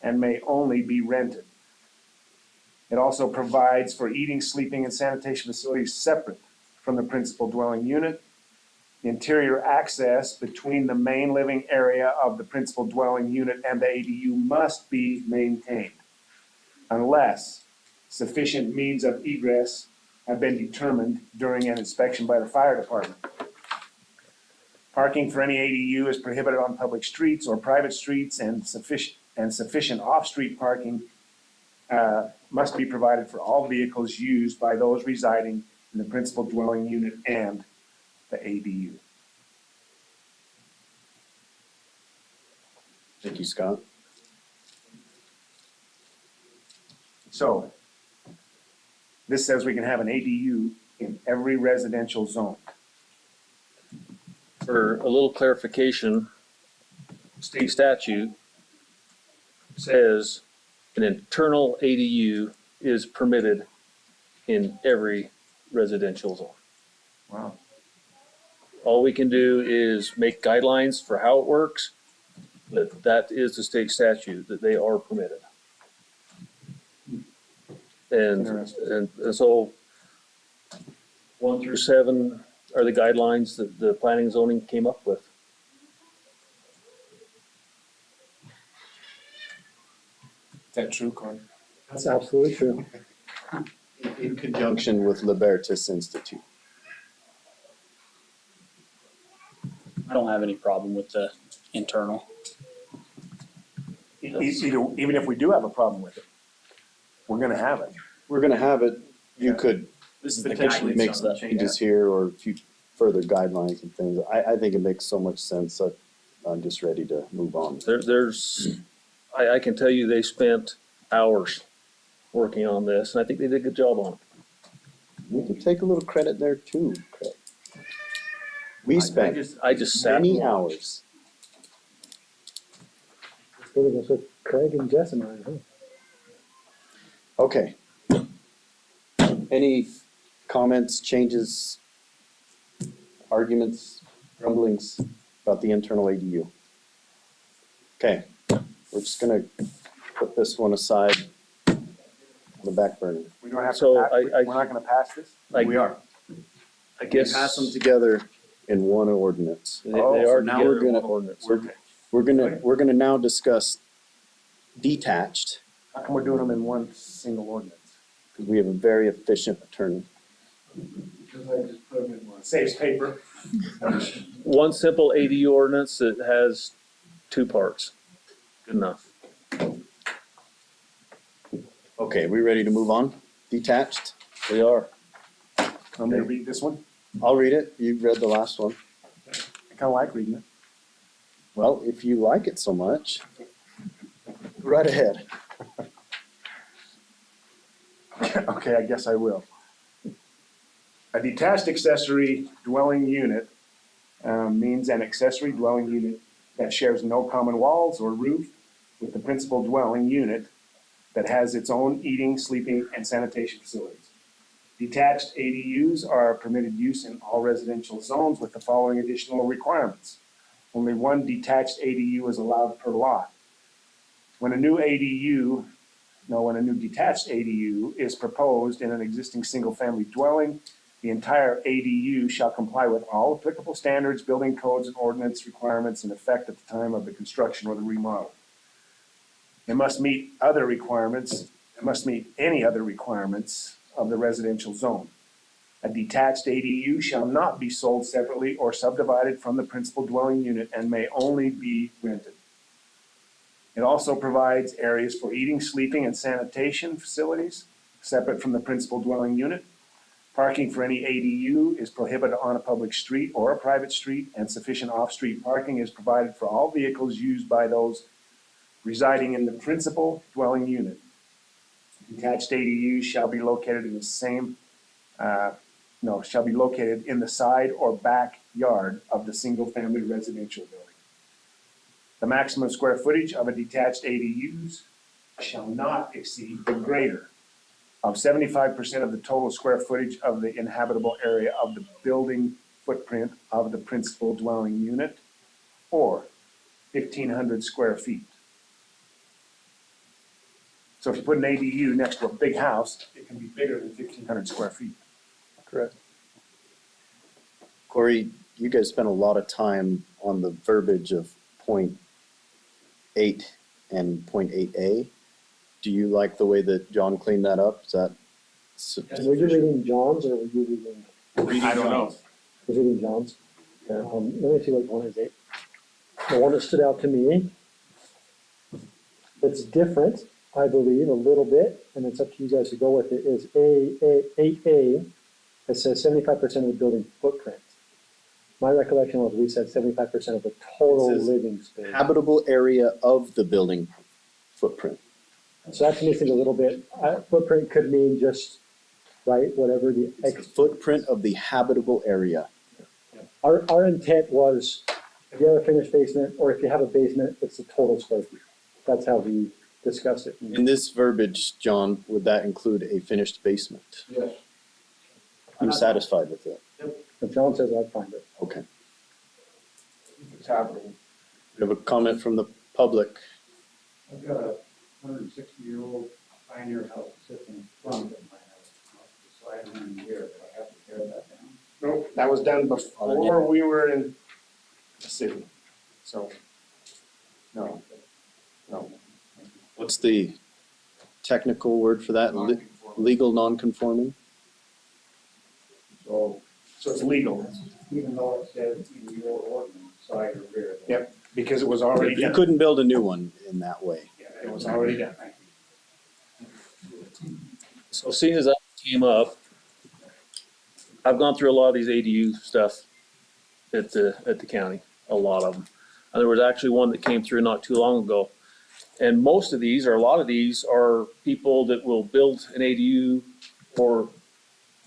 and may only be rented. It also provides for eating, sleeping, and sanitation facilities separate from the principal dwelling unit. Interior access between the main living area of the principal dwelling unit and the ADU must be maintained unless sufficient means of egress have been determined during an inspection by the fire department. Parking for any ADU is prohibited on public streets or private streets, and sufficient off-street parking must be provided for all vehicles used by those residing in the principal dwelling unit and the ADU. Thank you, Scott. So this says we can have an ADU in every residential zone. For a little clarification, state statute says an internal ADU is permitted in every residential zone. Wow. All we can do is make guidelines for how it works, but that is the state statute, that they are permitted. And so 1 through 7 are the guidelines that the planning and zoning came up with. Is that true, Corey? That's absolutely true. In conjunction with Libertas Institute. I don't have any problem with the internal. Even if we do have a problem with it, we're gonna have it. We're gonna have it, you could This is the potentially guidance make on some the- changes here or a few further guidelines and things. I think it makes so much sense that I'm just ready to move on. I can tell you they spent hours working on this, and I think they did a good job on it. We can take a little credit there too, Craig. We spent I just sat. many hours. That's what Craig and Jess and I, huh? Okay. Any comments, changes, arguments, grumblings about the internal ADU? Okay, we're just gonna put this one aside on the back burner. We don't have So to, I- we're not gonna pass this? We are. I guess. Pass them together in one ordinance. They Oh, are so now together we're in gonna- one ordinance. We're gonna now discuss detached, How come we're doing them in one single ordinance? because we have a very efficient attorney. Because I just put them in one. Saves paper. One simple ADU ordinance that has 2 parts. Good enough. Okay, we ready to move on? Detached? We are. Want me to read this one? I'll read it. You've read the last one. I kinda like reading it. Well, if you like it so much, right ahead. Okay, I guess I will. A detached accessory dwelling unit means an accessory dwelling unit that shares no common walls or roof with the principal dwelling unit that has its own eating, sleeping, and sanitation facilities. Detached ADUs are permitted use in all residential zones with the following additional requirements. Only one detached ADU is allowed per lot. When a new detached ADU is proposed in an existing single-family dwelling, the entire ADU shall comply with all applicable standards, building codes, and ordinance requirements in effect at the time of the construction or the remodel. It must meet any other requirements of the residential zone. A detached ADU shall not be sold separately or subdivided from the principal dwelling unit and may only be rented. It also provides areas for eating, sleeping, and sanitation facilities separate from the principal dwelling unit. Parking for any ADU is prohibited on a public street or a private street, and sufficient off-street parking is provided for all vehicles used by those residing in the principal dwelling unit. Detached ADUs shall be located in the side or backyard of the single-family residential building. The maximum square footage of a detached ADUs shall not exceed the greater of 75% of the total square footage of the inhabitable area of the building footprint of the principal dwelling unit, or 1,500 square feet. So if you put an ADU next to a big house, it can be bigger than 1,500 square feet. Correct. Corey, you guys spent a lot of time on the verbiage of .8 and .8A. Do you like the way that John cleaned that up? Is that Were you reading John's or were you reading? I don't know. Was reading John's? Yeah, let me see what one is. The one that stood out to me, it's different, I believe, a little bit, and it's up to you guys to go with it, is 8A. It says 75% of the building footprint. My recollection was we said 75% of the total It says living space. habitable area of the building footprint? So that to me seems a little bit, footprint could mean just, right, whatever the. It's the footprint of the habitable area. Our intent was, if you have a finished basement, or if you have a basement, it's the total square feet. That's how we discuss it. In this verbiage, John, would that include a finished basement? Yes. I'm satisfied with it. If John says I'd find it. Okay. It's happening. We have a comment from the public. I've got a 160-year-old pioneer house sitting in front of my house. So I have one here, but I have to tear that down. Nope, that was done before we were in the city. So, no, no. What's the technical word for that? Legal non-conforming? So So it's legal. even though it says in your ordinance, side or rear. Yep, because it was already You done. couldn't build a new one in that way. Yeah, it was already done. So seeing as that came up, I've gone through a lot of these ADU stuff at the county, a lot of them. And there was actually one that came through not too long ago. And most of these, or a lot of these, are people that will build an ADU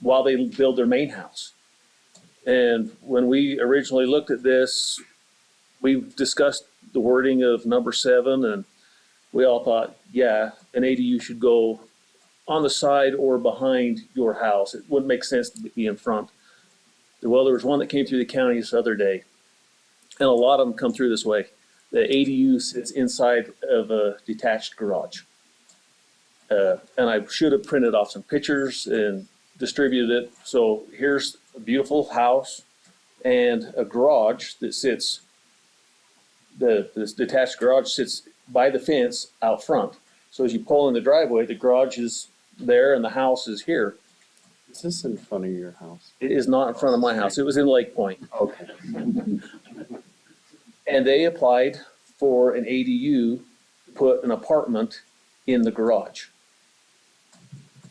while they build their main house. And when we originally looked at this, we discussed the wording of number 7, and we all thought, yeah, an ADU should go on the side or behind your house. It wouldn't make sense to be in front. Well, there was one that came through the county this other day, and a lot of them come through this way. The ADU sits inside of a detached garage. And I should have printed off some pictures and distributed it. So here's a beautiful house and a garage that sits, this detached garage sits by the fence out front. So as you pull in the driveway, the garage is there and the house is here. Is this in front of your house? It is not in front of my house. It was in Lake Point. Okay. And they applied for an ADU to put an apartment in the garage.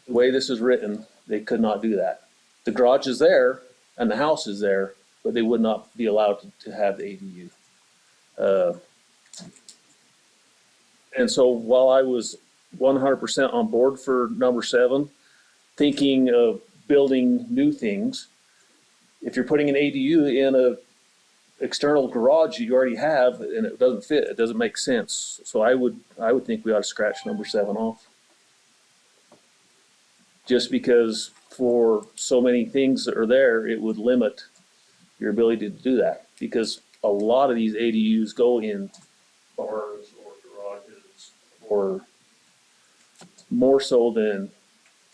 The way this is written, they could not do that. The garage is there and the house is there, but they would not be allowed to have the ADU. And so while I was 100% on board for number 7, thinking of building new things, if you're putting an ADU in a external garage you already have and it doesn't fit, it doesn't make sense. So I would think we ought to scratch number 7 off. Just because for so many things that are there, it would limit your ability to do that. Because a lot of these ADUs go in bars or garages, or more so than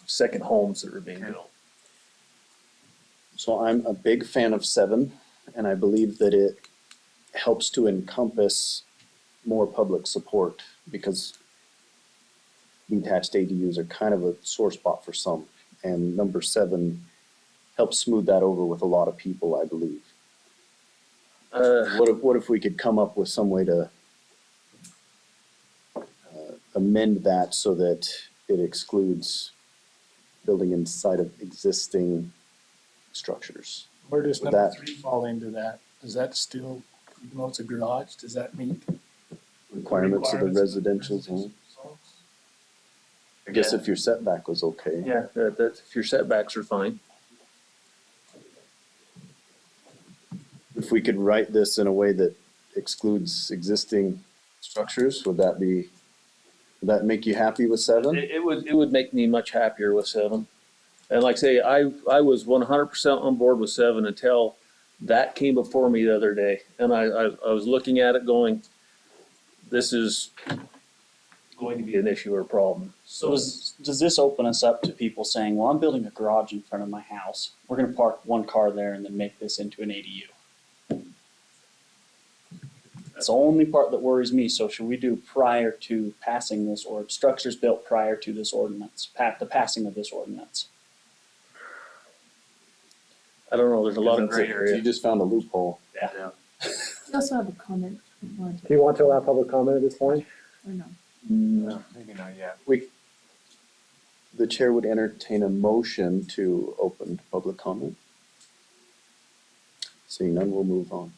second homes that are being built. So I'm a big fan of 7, and I believe that it helps to encompass more public support, because detached ADUs are kind of a sore spot for some. And number 7 helps smooth that over with a lot of people, I believe. What if we could come up with some way to amend that so that it excludes building inside of existing structures? Where does Would number that- 3 fall into that? Does that still, even though it's a garage, does that meet? Requirements of the residential zone? I guess if your setback was okay. Yeah, that's, if your setbacks are fine. If we could write this in a way that excludes existing structures, would that make you happy with 7? It would make me much happier with 7. And like I say, I was 100% on board with 7 until that came before me the other day. And I was looking at it going, this is going to be an issue or a problem. So does this open us up to people saying, well, I'm building a garage in front of my house. We're gonna park one car there and then make this into an ADU. That's the only part that worries me. So should we do prior to passing this, or structures built prior to this ordinance, the passing of this ordinance? I don't know, there's a lot of gray You area. just found a loophole. Yeah. You also have a comment if you want Do you want to allow public comment at this point? or no? No, maybe not yet. The chair would entertain a motion to open to public comment. Seeing none, we'll move on.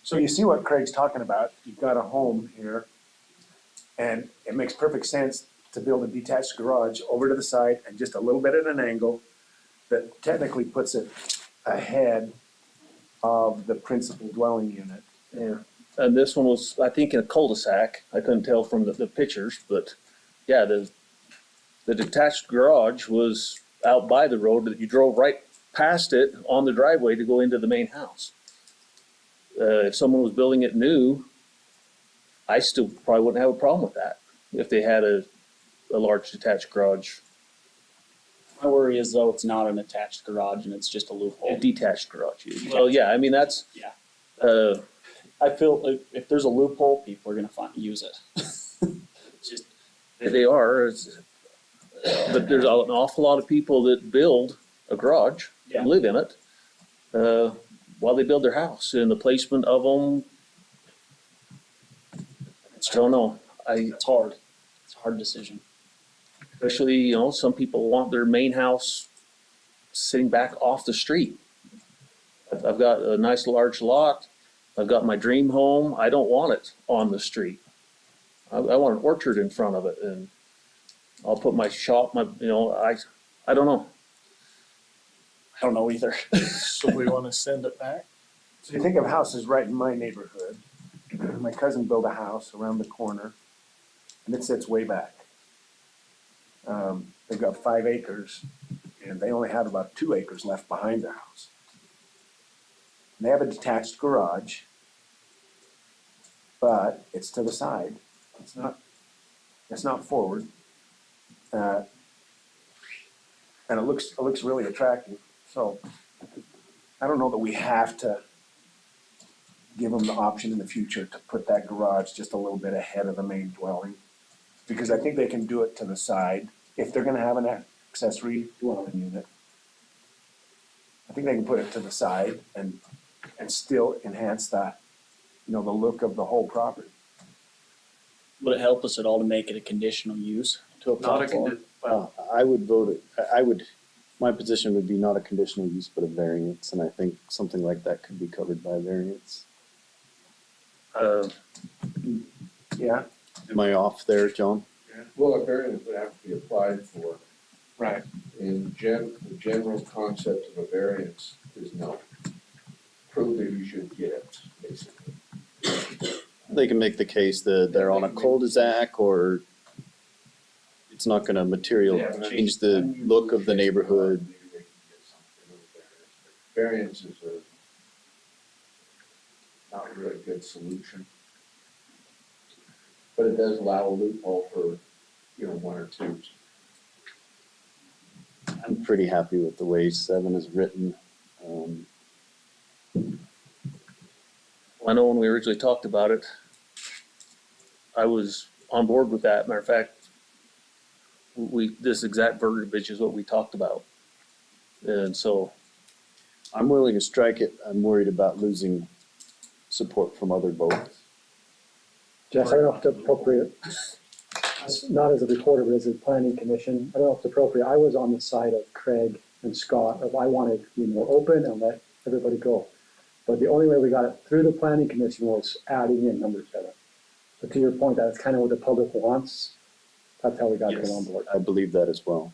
So you see what Craig's talking about. You've got a home here, and it makes perfect sense to build a detached garage over to the side and just a little bit at an angle that technically puts it ahead of the principal dwelling unit. Yeah. And this one was, I think, in a cul-de-sac. I couldn't tell from the pictures, but yeah, the detached garage was out by the road that you drove right past it on the driveway to go into the main house. If someone was building it new, I still probably wouldn't have a problem with that if they had a large detached garage. My worry is though, it's not an attached garage and it's just a loophole. A detached garage. Well, yeah, I mean, that's, Yeah. uh, I feel if there's a loophole, people are gonna use it. Just, they are, but there's an awful lot of people that build a garage Yeah. and live in it, while they build their house, and the placement of them, I don't know. it's hard. It's a hard decision. Especially, you know, some people want their main house sitting back off the street. I've got a nice large lot. I've got my dream home. I don't want it on the street. I want an orchard in front of it, and I'll put my shop, I don't know. I don't know either. So we want to send it back? So you think of houses right in my neighborhood. My cousin built a house around the corner, and it sits way back. They've got 5 acres, and they only have about 2 acres left behind their house. And they have a detached garage, but it's to the side. It's not forward. And it looks really attractive. So I don't know that we have to give them the option in the future to put that garage just a little bit ahead of the main dwelling. Because I think they can do it to the side if they're gonna have an accessory dwelling unit. I think they can put it to the side and still enhance the look of the whole property. Would it help us at all to make it a conditional use to apply for? I would vote it, my position would be not a conditional use, but a variance, and I think something like that could be covered by a variance. Yeah. Am I off there, John? Well, a variance would have to be applied for. Right. In the general concept of a variance is no. Prove that you should get it, basically. They can make the case that they're on a cul-de-sac or it's not gonna change the look of the neighborhood. Variances are not a really good solution. But it does allow a loophole for, 1 or 2. I'm pretty happy with the way 7 is written. I know when we originally talked about it, I was on board with that. Matter of fact, this exact verbiage is what we talked about. And so, I'm willing to strike it. I'm worried about losing support from other votes. Jeff, I don't know if it's appropriate, not as a recorder, but as a planning commission, I don't know if it's appropriate. I was on the side of Craig and Scott of I wanted to be more open and let everybody go. But the only way we got it through the planning commission was adding in number 7. So to your point, that's kind of what the public wants. That's how we got it on board. I believe that as well.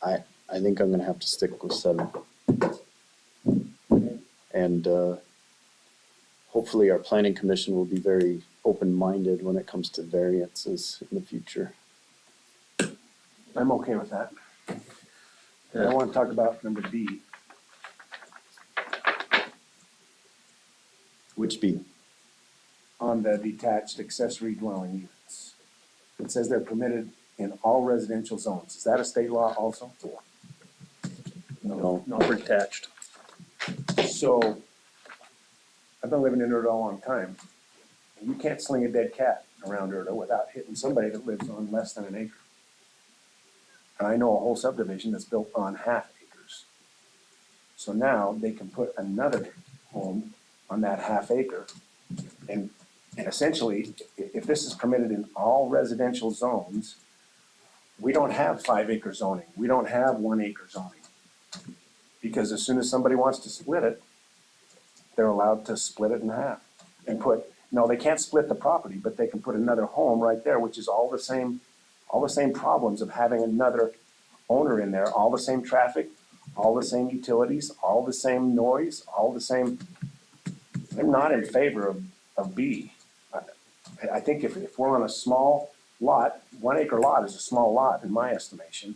I think I'm gonna have to stick with 7. And hopefully our planning commission will be very open-minded when it comes to variances in the future. I'm okay with that. I want to talk about number B. Which B? On the detached accessory dwelling units. It says they're permitted in all residential zones. Is that a state law also? No. not for detached. So, I've been living in Erda a long time. And you can't sling a dead cat around Erda without hitting somebody that lives on less than an acre. And I know a whole subdivision that's built on half acres. So now they can put another home on that half acre. And essentially, if this is permitted in all residential zones, we don't have 5 acre zoning. We don't have 1 acre zoning. Because as soon as somebody wants to split it, they're allowed to split it in half and they can't split the property, but they can put another home right there, which is all the same problems of having another owner in there, all the same traffic, all the same utilities, all the same noise, all the same. I'm not in favor of B. I think if we're on a small lot, 1 acre lot is a small lot in my estimation.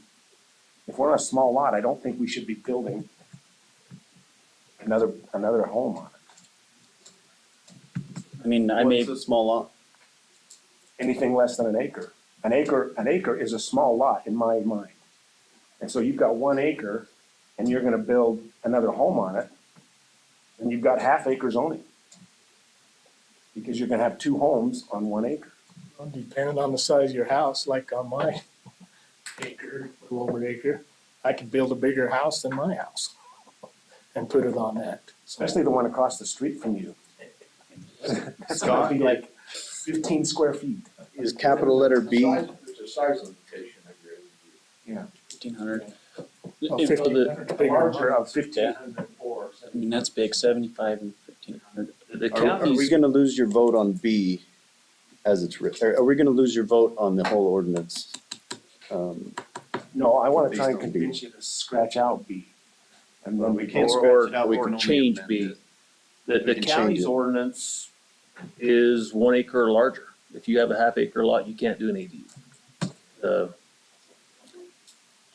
If we're on a small lot, I don't think we should be building another home on it. I mean, I may, What's a small lot? Anything less than an acre. An acre is a small lot in my mind. And so you've got 1 acre and you're gonna build another home on it, and you've got half acre zoning. Because you're gonna have 2 homes on 1 acre. Well, depending on the size of your house, like on my acre, a little over acre, I could build a bigger house than my house and put it on that. So, Especially the one across the street from you. That's gonna be like 15 square feet. Is capital letter B? There's a size limitation of your ADU. 1,500. oh, If- 1,500 bigger. Larger of 15. I mean, that's big, 75 and 1,500. The Are we county's, gonna lose your vote on B as it's written? Are we gonna lose your vote on the whole ordinance? No, I wanna try and Based on B. convince you to scratch out B. And then we We can't can, scratch it out, we or can only change amend B. it. The We can change county's it. ordinance is 1 acre or larger. If you have a half acre lot, you can't do an ADU.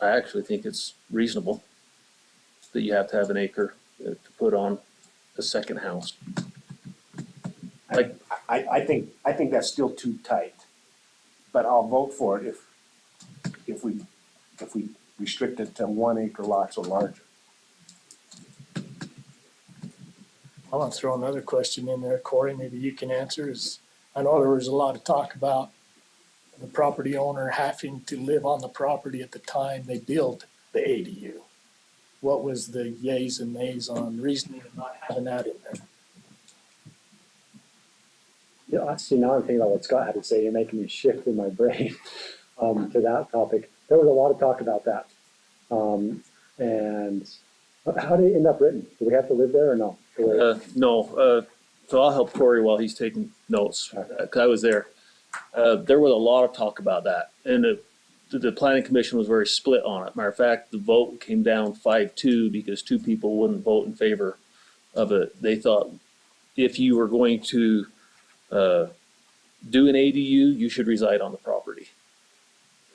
I actually think it's reasonable that you have to have an acre to put on a second house. I think that's still too tight. But I'll vote for it if we restrict it to 1 acre lots or larger. I want to throw another question in there, Corey, maybe you can answer is, I know there was a lot of talk about the property owner having to live on the property at the time they built the ADU. What was the yays and nays on reasoning of not having that in there? Yeah, I see, now I'm thinking about what Scott had to say, you're making me shift in my brain to that topic. There was a lot of talk about that. And how did it end up written? Do we have to live there or no? No, so I'll help Corey while he's taking notes, 'cause I was there. There was a lot of talk about that, and the planning commission was very split on it. Matter of fact, the vote came down 5-2 because 2 people wouldn't vote in favor of it. They thought if you were going to do an ADU, you should reside on the property.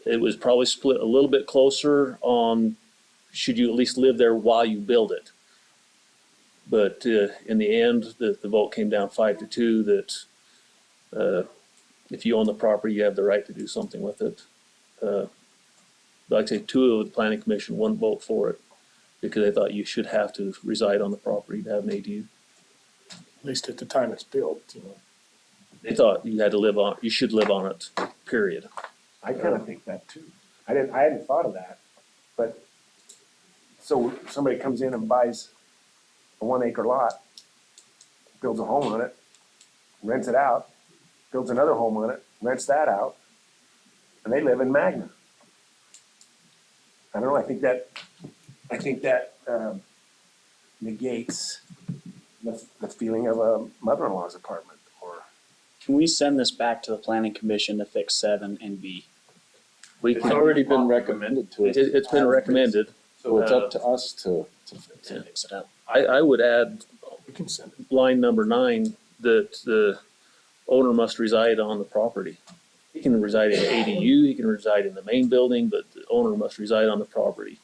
It was probably split a little bit closer on should you at least live there while you build it. But in the end, the vote came down 5-2 that if you own the property, you have the right to do something with it. Like I say, 2 of the planning commission wouldn't vote for it because they thought you should have to reside on the property to have an ADU. At least at the time it's built, you know. They thought you should live on it, period. I kind of think that too. I hadn't thought of that, but so somebody comes in and buys a 1 acre lot, builds a home on it, rents it out, builds another home on it, rents that out, and they live in Magna. I don't know, I think that negates the feeling of a mother-in-law's apartment or. Can we send this back to the planning commission to fix 7 and B? It's already been recommended to us. It's been recommended. So it's up to us to To fix it up. I would add We can send it. line number 9 that the owner must reside on the property. He can reside in an ADU, he can reside in the main building, but the owner must reside on the property.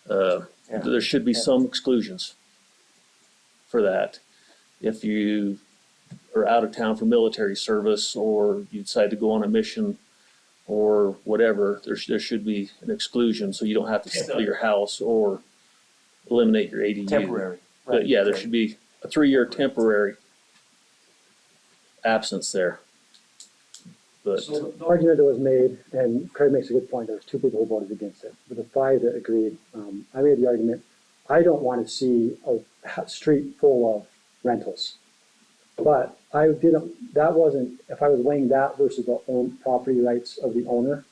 There should be some exclusions for that. If you are out of town for military service or you decide to go on a mission or whatever, there should be an exclusion, so you don't have to sell your house or eliminate your ADU. Temporary. But yeah, there should be a 3-year temporary absence there. But So the argument that was made, and Craig makes a good point, there was 2 people who voted against it, but the 5 that agreed, I made the argument, I don't want to see a street full of rentals. But I didn't, that wasn't, if I was weighing that versus the own property rights of the owner,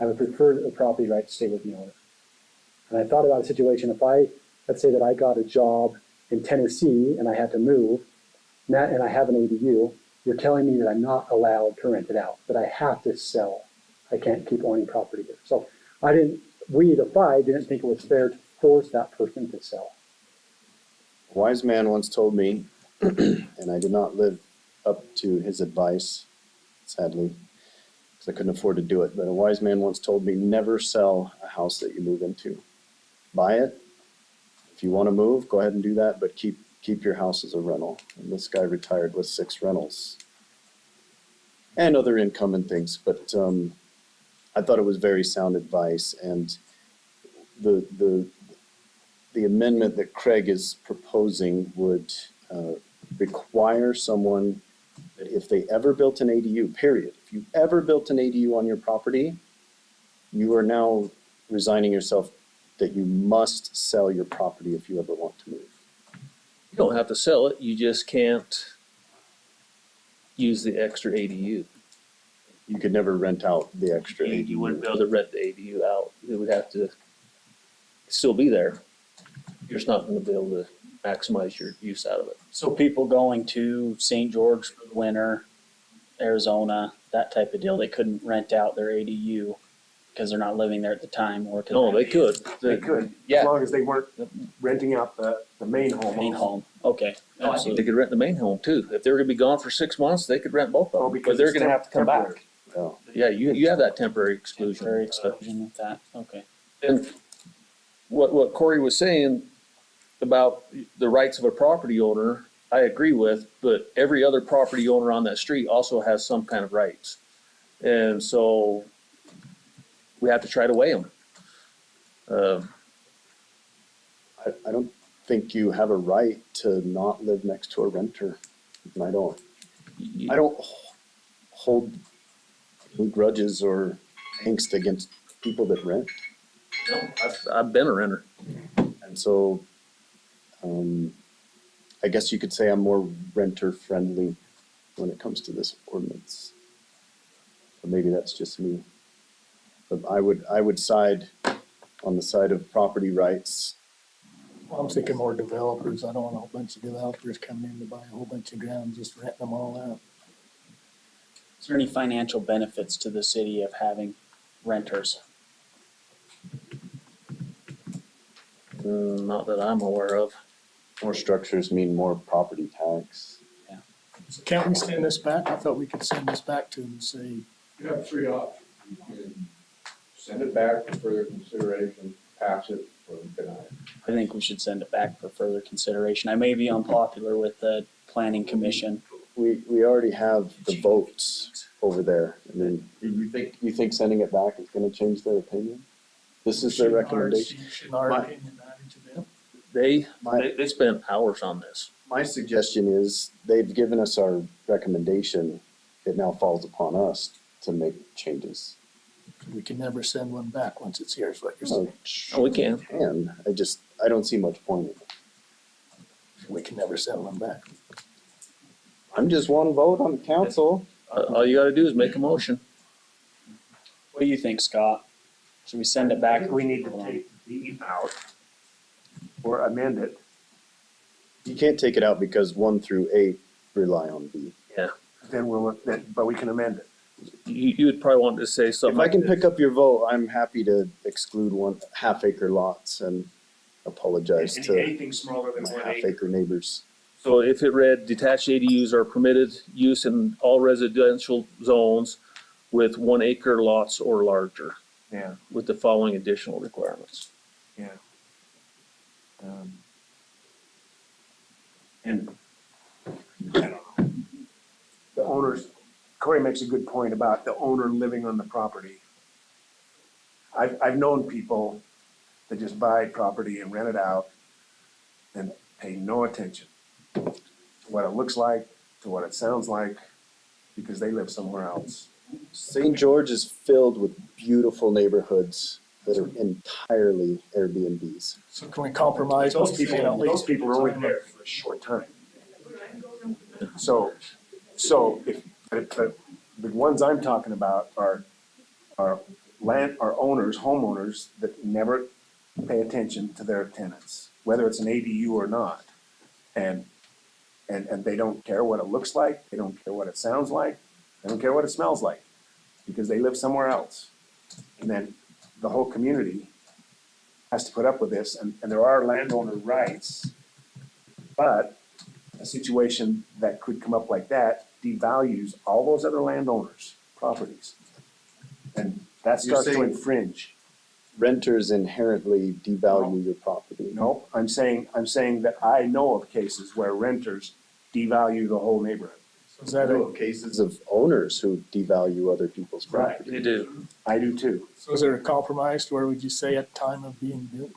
I would prefer that the property rights stay with the owner. And I thought about a situation, let's say that I got a job in Tennessee and I had to move, and I have an ADU, you're telling me that I'm not allowed to rent it out, that I have to sell. I can't keep owning property there. So we, the 5, didn't think it was fair to force that person to sell. A wise man once told me, and I did not live up to his advice, sadly, because I couldn't afford to do it. But a wise man once told me, never sell a house that you move into. Buy it. If you want to move, go ahead and do that, but keep your house as a rental. And this guy retired with 6 rentals and other income and things. But I thought it was very sound advice. And the amendment that Craig is proposing would require someone that if they ever built an ADU, period, if you ever built an ADU on your property, you are now resigning yourself that you must sell your property if you ever want to move. You don't have to sell it, you just can't use the extra ADU. You could never rent out the extra ADU. You wouldn't be able to rent the ADU out. It would have to still be there. You're just not gonna be able to maximize your use out of it. So people going to St. George for the winter, Arizona, that type of deal, they couldn't rent out their ADU because they're not living there at the time, or could No, they could. They could, Yeah. as long as they weren't renting out the main home. main home. Okay, No, I think absolutely. they could rent the main home too. If they were gonna be gone for 6 months, they could rent both of Oh, them, because but they're it's gonna have to come temporary. back. Oh. Yeah, you have that temporary exclusion. Very exclusion with that, okay. And what Corey was saying about the rights of a property owner, I agree with, but every other property owner on that street also has some kind of rights. And so we have to try to weigh them. I don't think you have a right to not live next to a renter. And I don't hold any grudges or angst against people that rent. I've been a renter. And so, I guess you could say I'm more renter friendly when it comes to this ordinance. Or maybe that's just me. But I would side on the side of property rights. Well, I'm thinking more developers. I don't want a whole bunch of developers coming in to buy a whole bunch of ground, just renting them all out. Is there any financial benefits to the city of having renters? Not that I'm aware of. More structures mean more property tax. So can't we send this back? I thought we could send this back to them and say, You have 3 options. You can send it back for further consideration, pass it, or deny it. I think we should send it back for further consideration. I may be unpopular with the planning commission. We already have the votes over there. I mean, you think sending it back is gonna change their opinion? This is their recommendation. Shouldn't our opinion matter to them? They spent hours on this. My suggestion is, they've given us our recommendation. It now falls upon us to make changes. We can never send one back once it's here, is what you're saying. Oh, we can. And I don't see much point in it. We can never send one back. I'm just one vote on the council. All you gotta do is make a motion. What do you think, Scott? Should we send it back? We need to take the B out or amend it. You can't take it out because 1 through 8 rely on B. But we can amend it. You would probably want to say something If I like can this. pick up your vote, I'm happy to exclude 1.5 acre lots and apologize to Anything smaller than my 1 half acre. acre neighbors. So if it read detached ADUs are permitted use in all residential zones with 1 acre lots or larger, Yeah, with the following additional requirements. yeah. And I don't know. The owners, Corey makes a good point about the owner living on the property. I've known people that just buy property and rent it out and pay no attention to what it looks like, to what it sounds like, because they live somewhere else. St. George is filled with beautiful neighborhoods that are entirely Airbnbs. So can we compromise? Those by people, saying at those least people are only there for a short time. So if the ones I'm talking about are owners, homeowners that never pay attention to their tenants, whether it's an ADU or not. And they don't care what it looks like, they don't care what it sounds like, they don't care what it smells like, because they live somewhere else. And then the whole community has to put up with this, and there are landowner rights, but a situation that could come up like that devalues all those other landowners' properties. And that You're starts to saying- infringe. Renters inherently devalue your property. No, I'm saying that I know of cases where renters devalue the whole neighborhood. Is I that know a, of cases of owners who devalue other people's Right. property. They do. I do too. so is there a compromise? Where would you say at time of being built?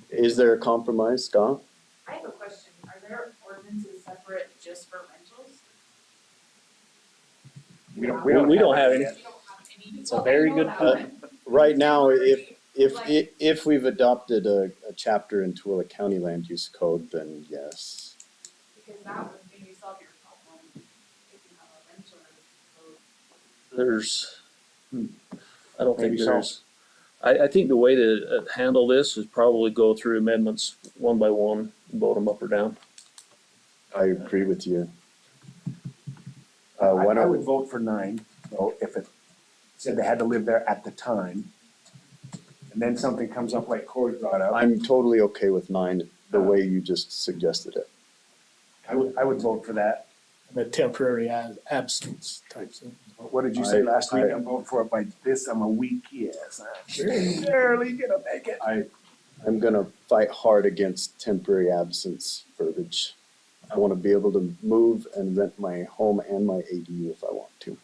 Is there a compromise, Scott? I have a question. Are there ordinances separate just for rentals? We don't have any. You don't have any? It's a very good point. Right now, if we've adopted a chapter in Tooele County Land Use Code, then yes. Because that would maybe solve your problem if you have a rental code. There's, I don't think Maybe so. there's, I think the way to handle this is probably go through amendments one by one, and vote them up or down. I agree with you. I Why don't, would vote for 9, though, if it said they had to live there at the time. And then something comes up like Corey brought up. I'm totally okay with 9, the way you just suggested it. I would vote for that. The temporary absence type thing. What did you say last week? I- I'm voting for it by this, I'm a weak yes. I'm barely gonna make it. I'm gonna fight hard against temporary absence verbiage. I wanna be able to move and rent my home and my ADU if I want to.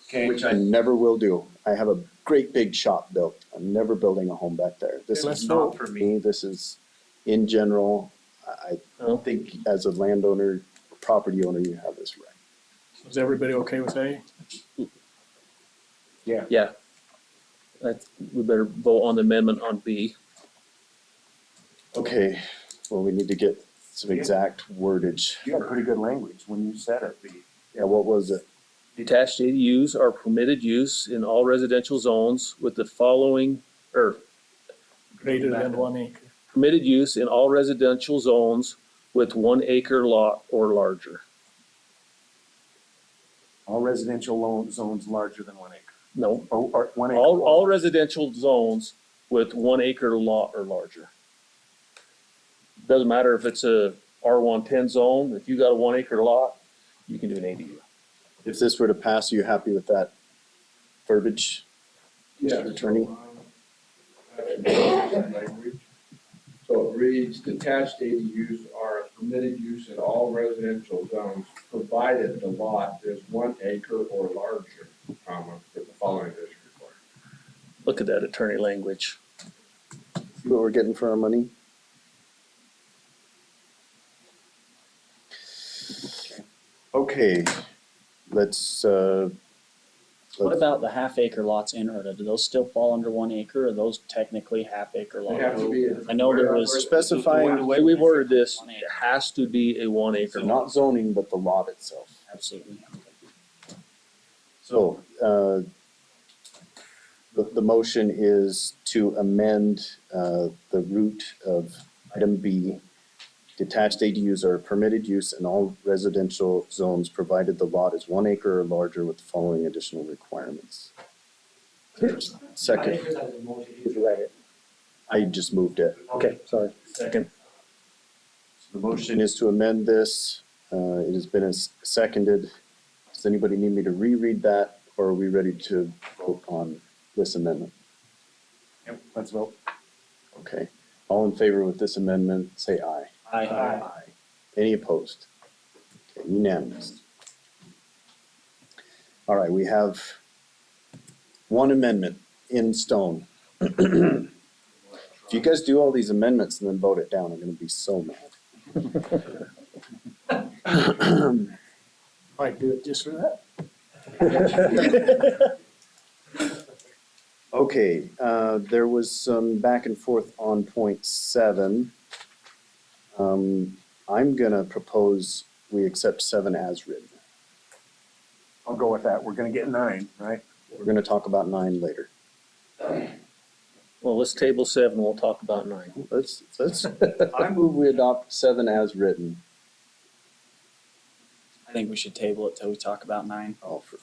Okay. Which I never will do. I have a great big shop built. I'm never building a home back there. This Okay, let's is not vote. for me. This is in general. I Oh. think as a landowner, property owner, you have this right. Is everybody okay with A? Yeah. We better vote on the amendment on B. Okay, well, we need to get some exact wordage. You had pretty good language when you said it. Yeah, what was it? Detached ADUs are permitted use in all residential zones with the following, or Greater than 1 acre. permitted use in all residential zones with 1 acre lot or larger. All residential zones larger than 1 acre. No, Or 1 acre. all residential zones with 1 acre lot or larger. Doesn't matter if it's a R110 zone, if you got a 1 acre lot, you can do an ADU. If this were to pass, are you happy with that verbiage, Yeah. Mr. Attorney? So it reads, detached ADUs are a permitted use in all residential zones, provided the lot is 1 acre or larger, comma, with the following additional requirements. Look at that attorney language. See what we're getting for our money? Okay, let's, What about the half acre lots in Erda? Do those still fall under 1 acre? Or are those technically half acre They have lots? to be. I know there we're was, specifying, The way we worded this, it has to be a 1 acre lot. not zoning, but the lot itself. absolutely. So, the motion is to amend, the root of item B. Detached ADUs are permitted use in all residential zones, provided the lot is 1 acre or larger with the following additional requirements. Second, You read it. I just moved it. Okay, sorry. Second. The motion is to amend this. It has been seconded. Does anybody need me to reread that, or are we ready to vote on this amendment? Yep, let's vote. Okay. All in favor with this amendment, say aye. Aye. Any opposed? Okay, unanimous. All right, we have one amendment in stone. If you guys do all these amendments and then vote it down, I'm gonna be so mad. Might do it just for that. Okay, there was some back and forth on point 7. I'm gonna propose we accept 7 as written. I'll go with that. We're gonna get 9, right? We're gonna talk about 9 later. Well, let's table 7, we'll talk about 9. Let's, I move we adopt 7 as written. I think we should table it till we talk about 9. Oh, for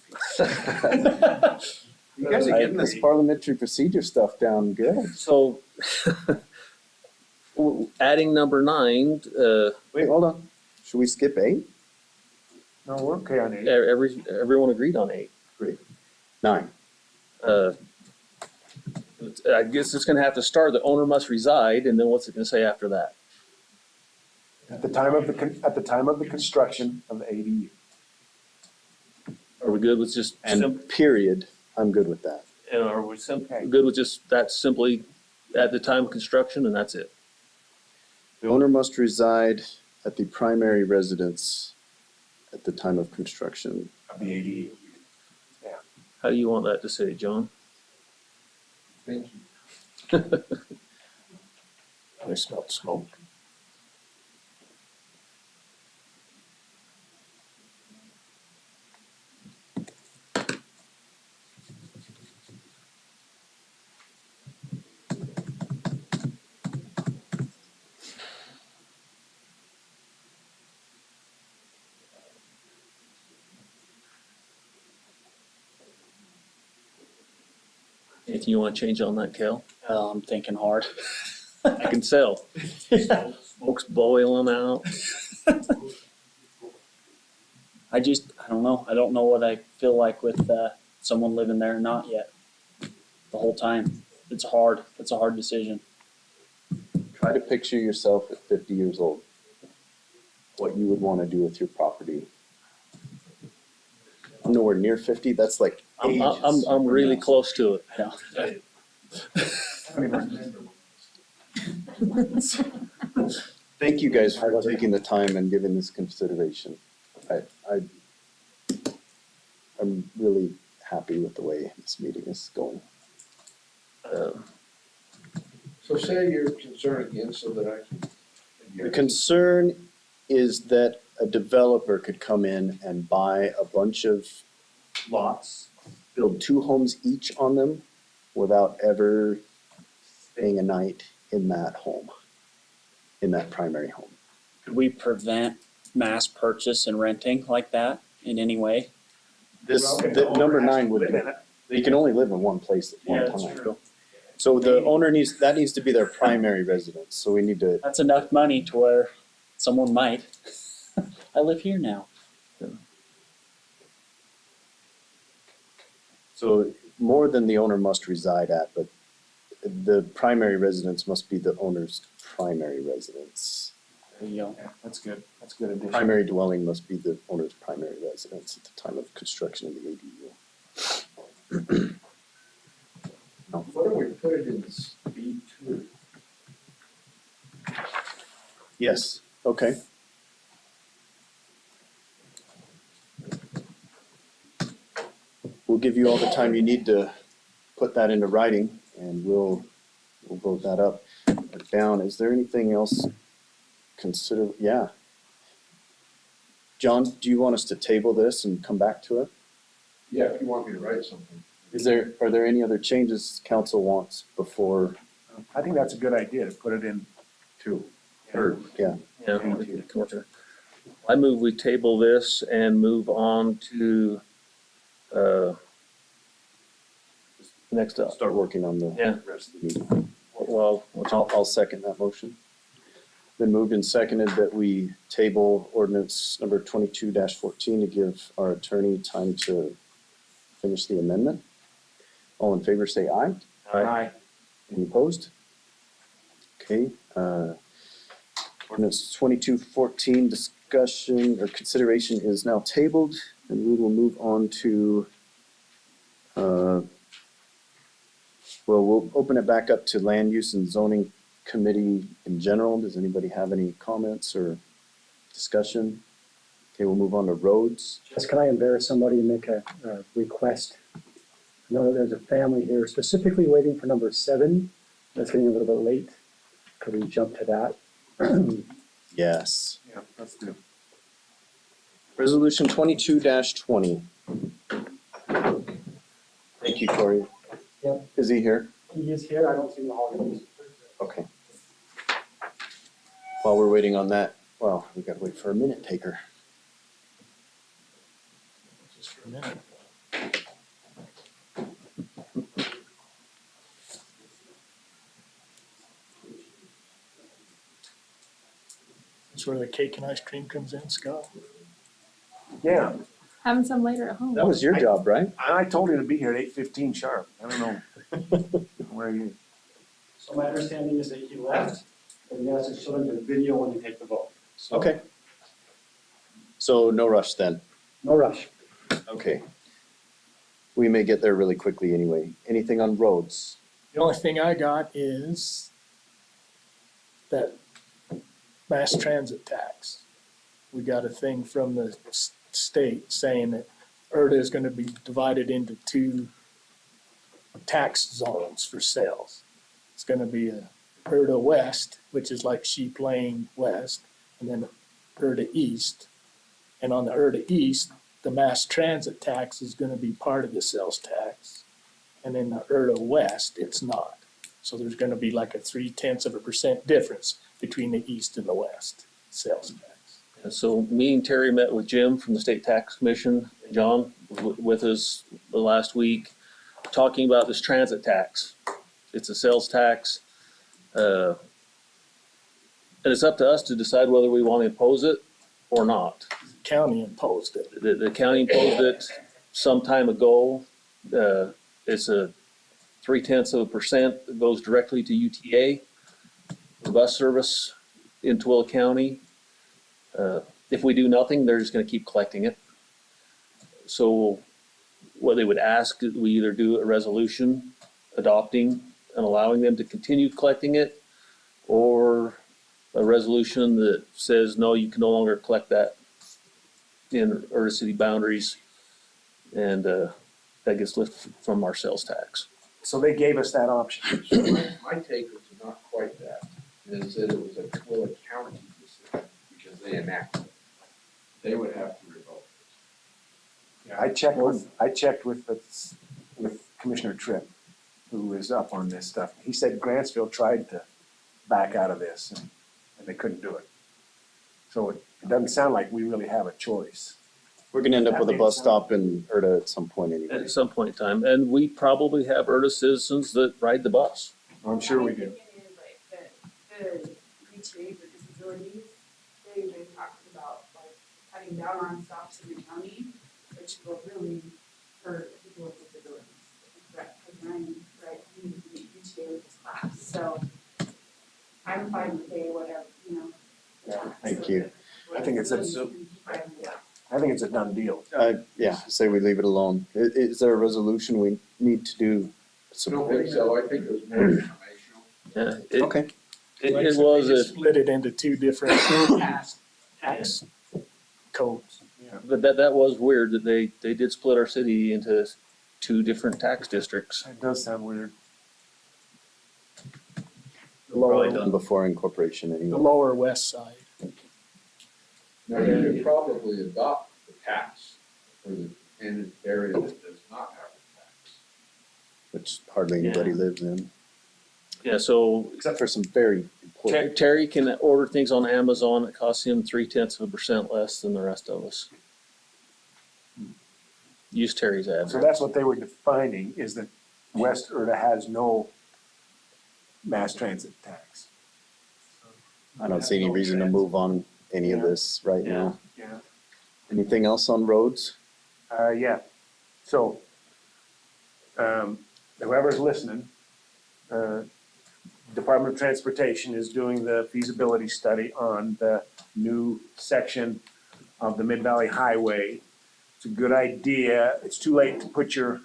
You guys are getting this parliamentary procedure stuff down good. So, adding number 9, Wait, hold on. Should we skip 8? No, we're okay on 8. Everyone agreed on 8. 9. I guess it's gonna have to start, the owner must reside, and then what's it gonna say after that? At the time of the construction of the ADU. Are we good with just, And period, I'm good with that. and are we good with just that simply at the time of construction and that's it? The owner must reside at the primary residence at the time of construction. Of the ADU. How do you want that to say, John? Thank you. I smelled smoke. Anything you wanna change on that, Cal? I'm thinking hard. I can tell. Smoke's boiling out. I don't know. I don't know what I feel like with someone living there or not yet. The whole time. It's hard. It's a hard decision. Try to picture yourself at 50 years old. What you would want to do with your property. I'm nowhere near 50. That's like ages. I'm really close to it. Yeah. Thank you guys for taking the time and giving this consideration. I'm really happy with the way this meeting is going. So say your concern again so that I can. The concern is that a developer could come in and buy a bunch of lots, build 2 homes each on them without ever staying a night in that home, in that primary home. Could we prevent mass purchase and renting like that in any way? The number 9 would be, you can only live in one place at one time. So the owner needs to be their primary residence, so we need to. That's enough money to where someone might. I live here now. So more than the owner must reside at, but the primary residence must be the owner's primary residence. There you go. Yeah, that's good. That's a good addition. Primary dwelling must be the owner's primary residence at the time of construction of the ADU. What do we put it in B2? Yes, okay. We'll give you all the time you need to put that into writing and we'll vote that up or down. Is there anything else yeah. John, do you want us to table this and come back to it? Yeah, if you want me to write something. Are there any other changes council wants before? I think that's a good idea to put it in 2. Or, yeah. Yeah. I move we table this and move on to, next up. Start working on the Yeah. rest of the meeting. Well, I'll second that motion. Been moved and seconded that we table ordinance number 22-14 to give our attorney time to finish the amendment. All in favor say aye. Aye. Any opposed? Okay, ordinance 22-14 discussion or consideration is now tabled and we will move on to we'll open it back up to land use and zoning committee in general. Does anybody have any comments or discussion? Okay, we'll move on to roads. Just can I embarrass somebody and make a request? I know that there's a family here specifically waiting for number 7. That's getting a little bit late. Could we jump to that? Yes. Yeah, let's do. Resolution 22-20. Thank you, Corey. Yep. Is he here? He is here. I don't see the hall. Okay. While we're waiting on that, well, we gotta wait for a minute taker. Just for a minute. That's where the cake and ice cream comes in, Scott. Yeah, Having some later at home. That was your job, right? I told him to be here at 8:15 sharp. I don't know where he. So my understanding is that he left, and he has his children to video when they take the vote. So, Okay. So no rush then. no rush. Okay. We may get there really quickly anyway. Anything on roads? The only thing I got is that mass transit tax. We got a thing from the state saying that Erda is gonna be divided into 2 tax zones for sales. It's gonna be a Erda West, which is like Sheep Lane West, and then Erda East. And on the Erda East, the mass transit tax is gonna be part of the sales tax. And in the Erda West, it's not. So there's gonna be like a 0.3% difference between the east and the west sales tax. And so me and Terry met with Jim from the State Tax Commission, John was with us the last week, talking about this transit tax. It's a sales tax. And it's up to us to decide whether we want to impose it or not. County imposed it. The county imposed it some time ago. It's a 0.3% that goes directly to UTA, the bus service in Tooele County. If we do nothing, they're just gonna keep collecting it. So what they would ask is we either do a resolution adopting and allowing them to continue collecting it, or a resolution that says, no, you can no longer collect that in Erda city boundaries, and that gets lifted from our sales tax. So they gave us that option. My take was not quite that, is that it was a Tooele County decision, because they enacted it. They would have to revoke it. I checked with Commissioner Tripp, who is up on this stuff. He said Grantsville tried to back out of this and they couldn't do it. So it doesn't sound like we really have a choice. We're gonna end up with a bus stop in Erda at some point anyway. At some point in time, and we probably have Erda citizens that ride the bus. I'm sure we do. The ETA for disabilities, they've been talking about like cutting down on stops in the county, which will really hurt people with disabilities. Because Ryan, right, he needs to meet ETA with his class, so I'm fine with pay whatever, you know. Thank you. I think it's a done deal. Yeah, say we leave it alone. Is there a resolution we need to do? I don't think so, I think it was more informational. Yeah, Okay. it Like I said, was they a, just split it into 2 different tax codes. but that was weird that they did split our city into 2 different tax districts. It does sound weird. The Probably lower, done before incorporation the anyway. lower west side. Now, you could probably adopt the tax for the area that does not have a tax. Which hardly anybody lives in, Yeah, so except for some very important. Terry can order things on Amazon. It costs him 0.3% less than the rest of us. Use Terry's So address. that's what they were defining, is that West Erda has no mass transit tax. I don't see any reason to move on any of this right now. Yeah. Anything else on roads? Yeah, so, whoever's listening, Department of Transportation is doing the feasibility study on the new section of the Mid-Valley Highway. It's a good idea. It's too late to put your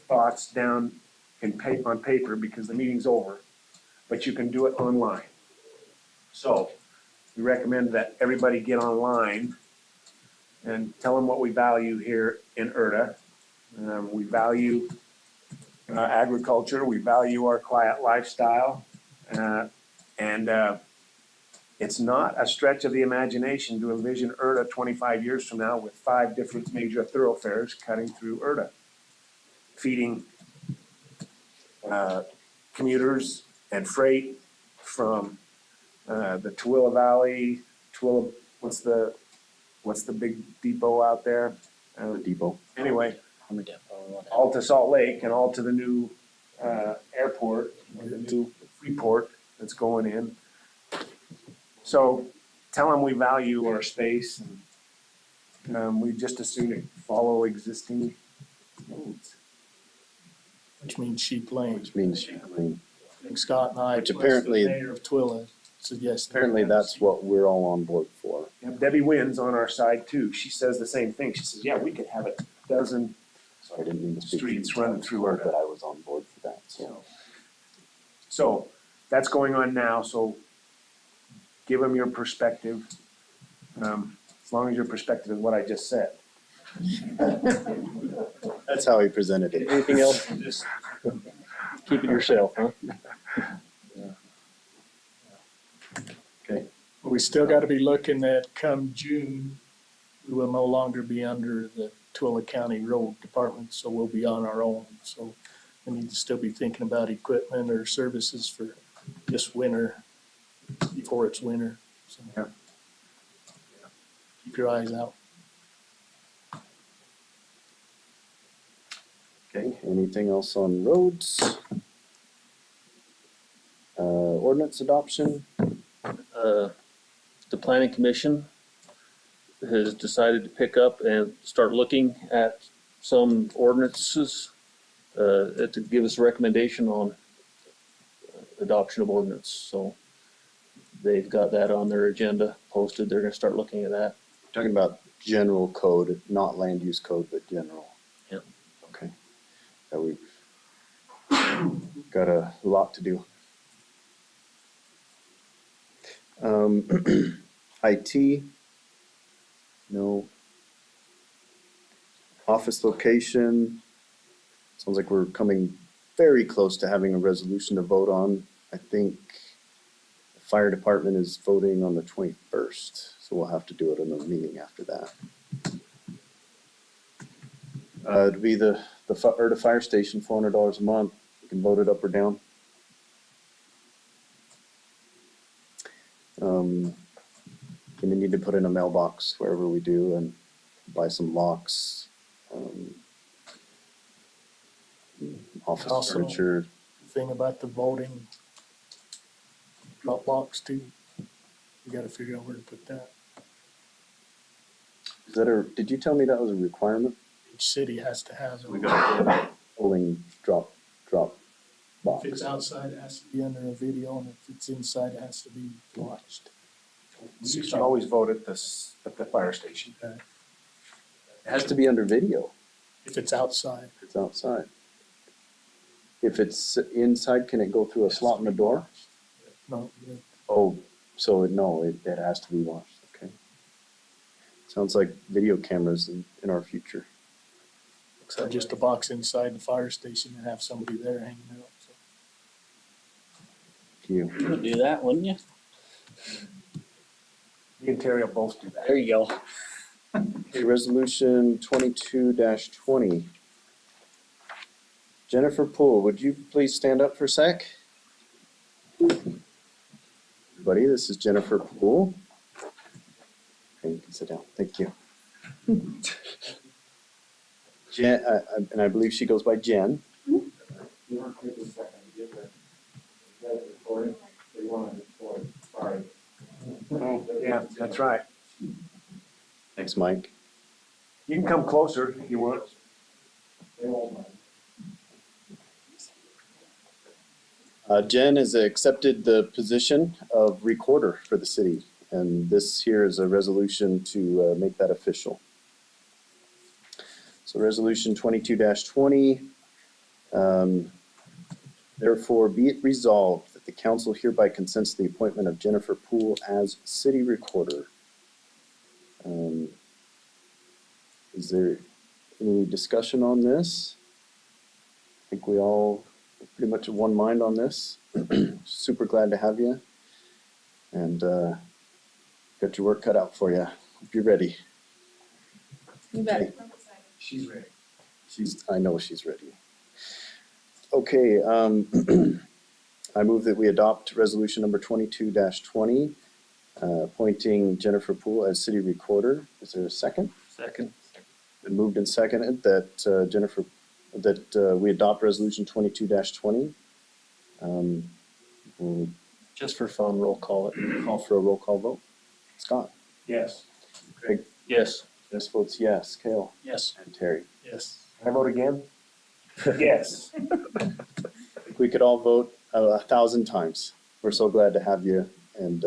thoughts down on paper because the meeting's over, but you can do it online. So, we recommend that everybody get online and tell them what we value here in Erda. We value agriculture, we value our quiet lifestyle, and it's not a stretch of the imagination to envision Erda 25 years from now with 5 different major thoroughfares cutting through Erda, feeding commuters and freight from the Tooele Valley, what's the big depot out there? The depot. Anyway, all to Salt Lake and all to the new airport, or the new Freeport that's going in. So tell them we value our space and we just as soon follow existing roads. Which means Sheep Lane. Which means Sheep Lane. I think Scott and I, Which plus apparently- the mayor of Twilla, suggested. Apparently that's what we're all on board for. And Debbie Wynn's on our side too. She says the same thing. She says, yeah, we could have a dozen Sorry, I didn't mean to speak. streets running through our, But I was on board for that, so. so that's going on now, so give them your perspective. As long as your perspective is what I just said. That's how he presented it. Anything else? Just keep it yourself, huh? Okay. But we still gotta be looking at come June, we will no longer be under the Twilla County Road Department, so we'll be on our own. So we need to still be thinking about equipment or services for this winter, before it's winter. So Yeah. keep your eyes out. Okay, anything else on roads? Ordinance adoption? The planning commission has decided to pick up and start looking at some ordinances, to give us a recommendation on adoption of ordinance. So they've got that on their agenda posted. They're gonna start looking at that. Talking about general code, not land use code, but general. Yep. Okay. Yeah, we've got a lot to do. IT, no. Office location, sounds like we're coming very close to having a resolution to vote on. I think the fire department is voting on the 21st, so we'll have to do it in a meeting after that. It'd be the Erda fire station, $400 a month. You can vote it up or down. And we need to put in a mailbox wherever we do and buy some locks. Office Also- furniture. Thing about the voting drop box too. We gotta figure out where to put that. Is that did you tell me that was a requirement? Each city has to have it. We got a polling drop box. If it's outside, it has to be under a video, and if it's inside, it has to be watched. We used to always vote at the fire station. It has to be under video. If it's outside. It's outside. If it's inside, can it go through a slot in the door? No, Oh, so it has to be watched, okay. Sounds like video cameras in our future. or just a box inside the fire station and have somebody there hanging out, so. You. You would do that, wouldn't you? Me and Terry will both do that. There you go. Okay, resolution 22-20. Jennifer Poole, would you please stand up for a sec? Everybody, this is Jennifer Poole. Okay, you can sit down, thank you. Jen, and I believe she goes by Jen. You want to take a second to get that recording? They want to record, sorry. Oh, yeah, that's right. Thanks, Mike. You can come closer if you want. They won't mind. Jen has accepted the position of recorder for the city, and this here is a resolution to make that official. So resolution 22-20, therefore be it resolved that the council hereby consents to the appointment of Jennifer Poole as city recorder. Is there any discussion on this? I think we all are pretty much of one mind on this. Super glad to have you. And got your work cut out for you. Hope you're ready. You bet. She's ready. I know she's ready. Okay, I move that we adopt resolution number 22-20, appointing Jennifer Poole as city recorder. Is there a second? Second. Been moved and seconded that we adopt resolution 22-20. We'll Just for fun, roll call it. call for a roll call vote. Scott? Yes. Craig? Yes. Jess votes yes. Kale? Yes. And Terry? Yes. Can I vote again? Yes. We could all vote 1,000 times. We're so glad to have you, and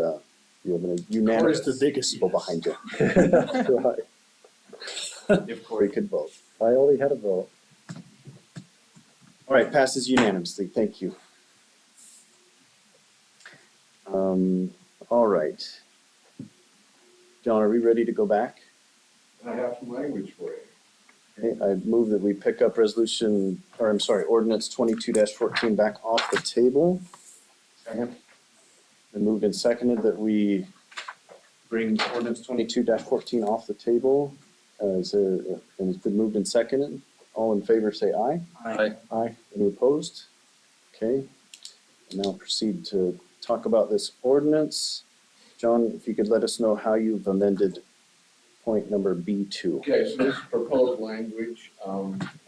you have a unanimous Corey's the biggest people behind you. Right. If Corey could vote. I only had a vote. All right, passes unanimously. Thank you. All right. John, are we ready to go back? I have some language for you. Okay, I move that we pick up ordinance 22-14 back off the table. Second. And moved and seconded that we bring ordinance 22-14 off the table. And it's been moved and seconded. All in favor, say aye. Aye. Aye. Any opposed? Okay. And now proceed to talk about this ordinance. John, if you could let us know how you've amended point number B2. Okay, so this proposed language,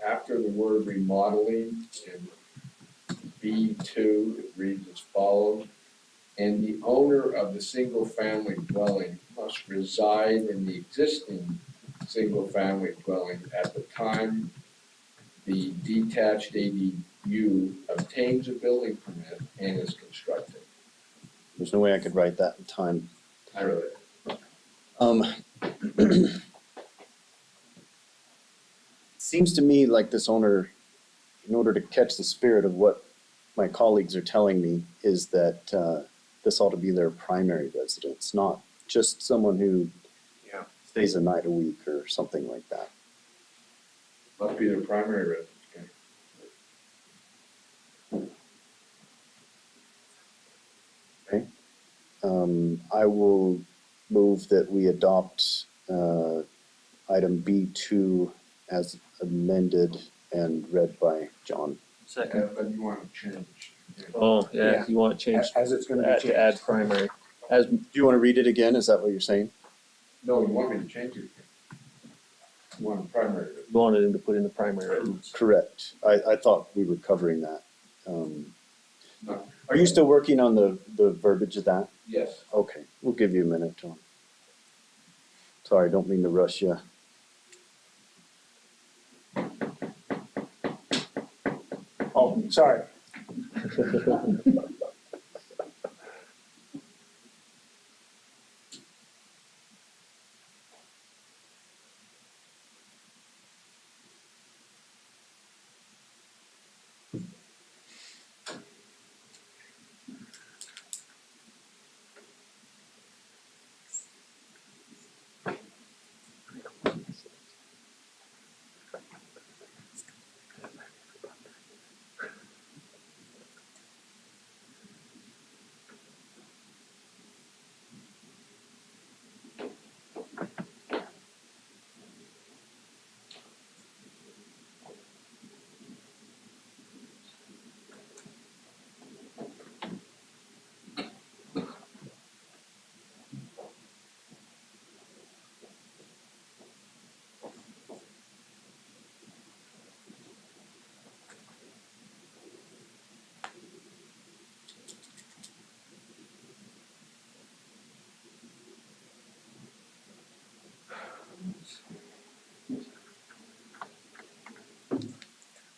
after the word remodeling in B2, it reads as follows. And the owner of the single-family dwelling must reside in the existing single-family dwelling at the time the detached ADU obtains a building permit and is constructed. There's no way I could write that in time. I wrote it. Seems to me like this owner, in order to catch the spirit of what my colleagues are telling me, is that this ought to be their primary residence, not just someone who stays a night a week or something like that. Must be their primary residence. Okay. I will move that we adopt item B2 as amended and read by John. Second. But you want to change. Oh, yeah, Yeah. you want to change. As it's gonna be To add changed. primary. As, Do you want to read it again? Is that what you're saying? No, you want me to change it. You want primary residence. you wanted him to put in the primary residence. Correct. I thought we were covering that. No. Are you still working on the verbiage of that? Yes. Okay, we'll give you a minute, John. Sorry, don't mean to rush you. Oh, sorry.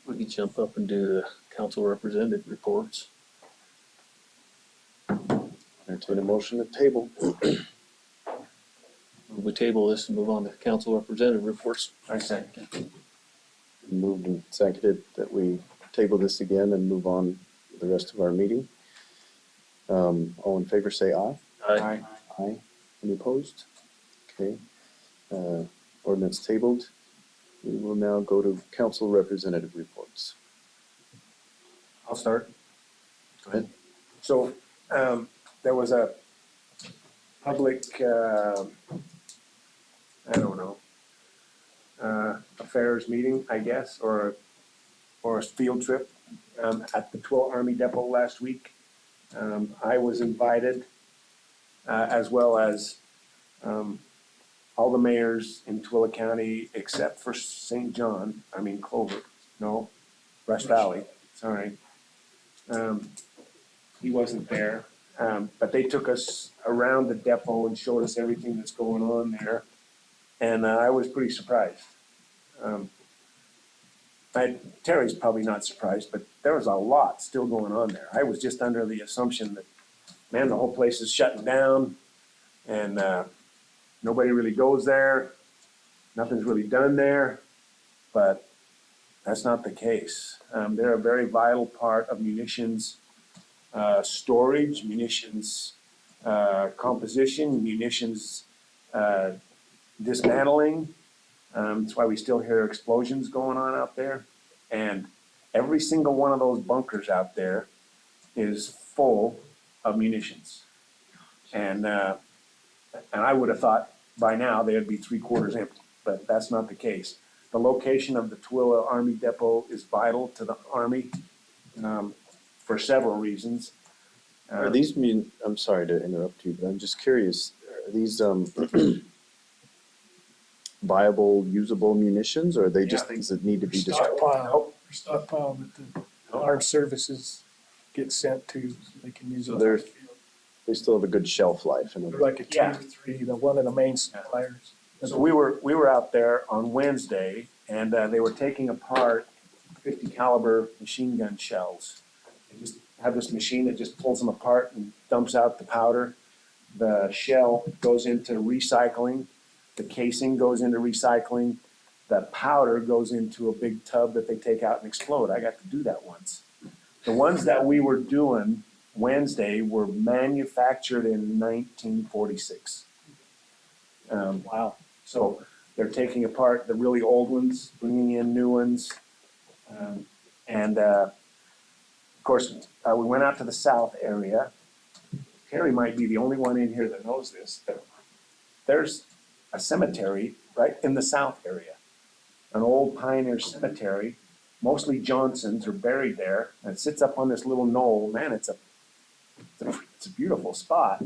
We could jump up and do the council representative reports. Entertain a motion to table. We table this and move on to council representative reports. I second. Moved and seconded that we table this again and move on to the rest of our meeting. All in favor, say aye. Aye. Aye. Any opposed? Okay. Ordinance tabled. We will now go to council representative reports. I'll start. Go ahead. So, there was a public, affairs meeting, I guess, or a field trip, at the Twill Army Depot last week. I was invited, as well as, all the mayors in Twilla County except for Rush Valley, sorry. He wasn't there. But they took us around the depot and showed us everything that's going on there. And I was pretty surprised. Terry's probably not surprised, but there was a lot still going on there. I was just under the assumption that, man, the whole place is shutting down and nobody really goes there. Nothing's really done there, but that's not the case. They're a very vital part of munitions storage, munitions composition, munitions dismantling. That's why we still hear explosions going on out there. And every single one of those bunkers out there is full of munitions. And I would have thought by now they would be 3/4 empty, but that's not the case. The location of the Tooele Army Depot is vital to the Army for several reasons. Are these I'm sorry to interrupt you, but I'm just curious, are these viable, usable munitions, or are they just things that need to be destroyed? Stockpile that the armed services get sent to, so they can use So it. they still have a good shelf life. They're like a 2 or 3, one of the main suppliers. So we were out there on Wednesday, and they were taking apart 50 caliber machine gun shells. They just have this machine that just pulls them apart and dumps out the powder. The shell goes into recycling. The casing goes into recycling. The powder goes into a big tub that they take out and explode. I got to do that once. The ones that we were doing Wednesday were manufactured in 1946. Wow. So they're taking apart the really old ones, bringing in new ones. Of course, we went out to the south area. Terry might be the only one in here that knows this, but there's a cemetery right in the south area, an old pioneer cemetery. Mostly Johnsons are buried there, and it sits up on this little knoll. Man, it's a beautiful spot.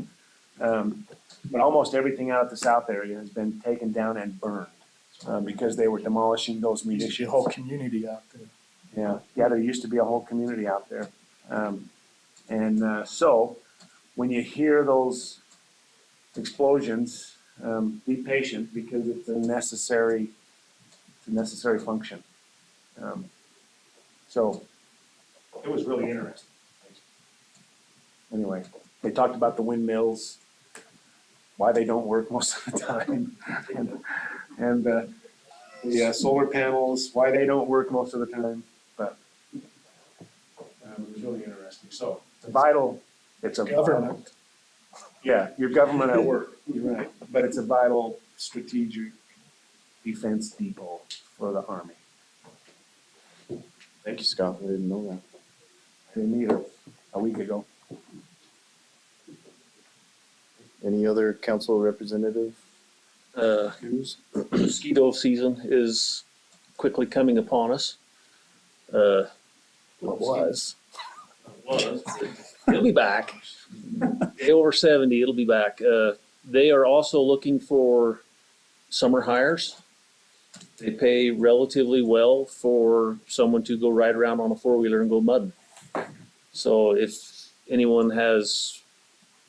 But almost everything out at the south area has been taken down and burned because they were demolishing those munitions. The whole community out there. Yeah, there used to be a whole community out there. So when you hear those explosions, be patient because it's a necessary function. So it was really interesting. Anyway, they talked about the windmills, why they don't work most of the time, and the solar panels, why they don't work most of the time. But it was really interesting. So it's a Government. Yeah, your government at work. You're right, but it's a vital strategic defense depot for the Army. Thank you, Scott. I didn't know that. I didn't either a week ago. Any other council representative news? Mosquito season is quickly coming upon us. Was. It'll be back. Day over 70, it'll be back. They are also looking for summer hires. They pay relatively well for someone to go ride around on a four-wheeler and go mudding. So if anyone has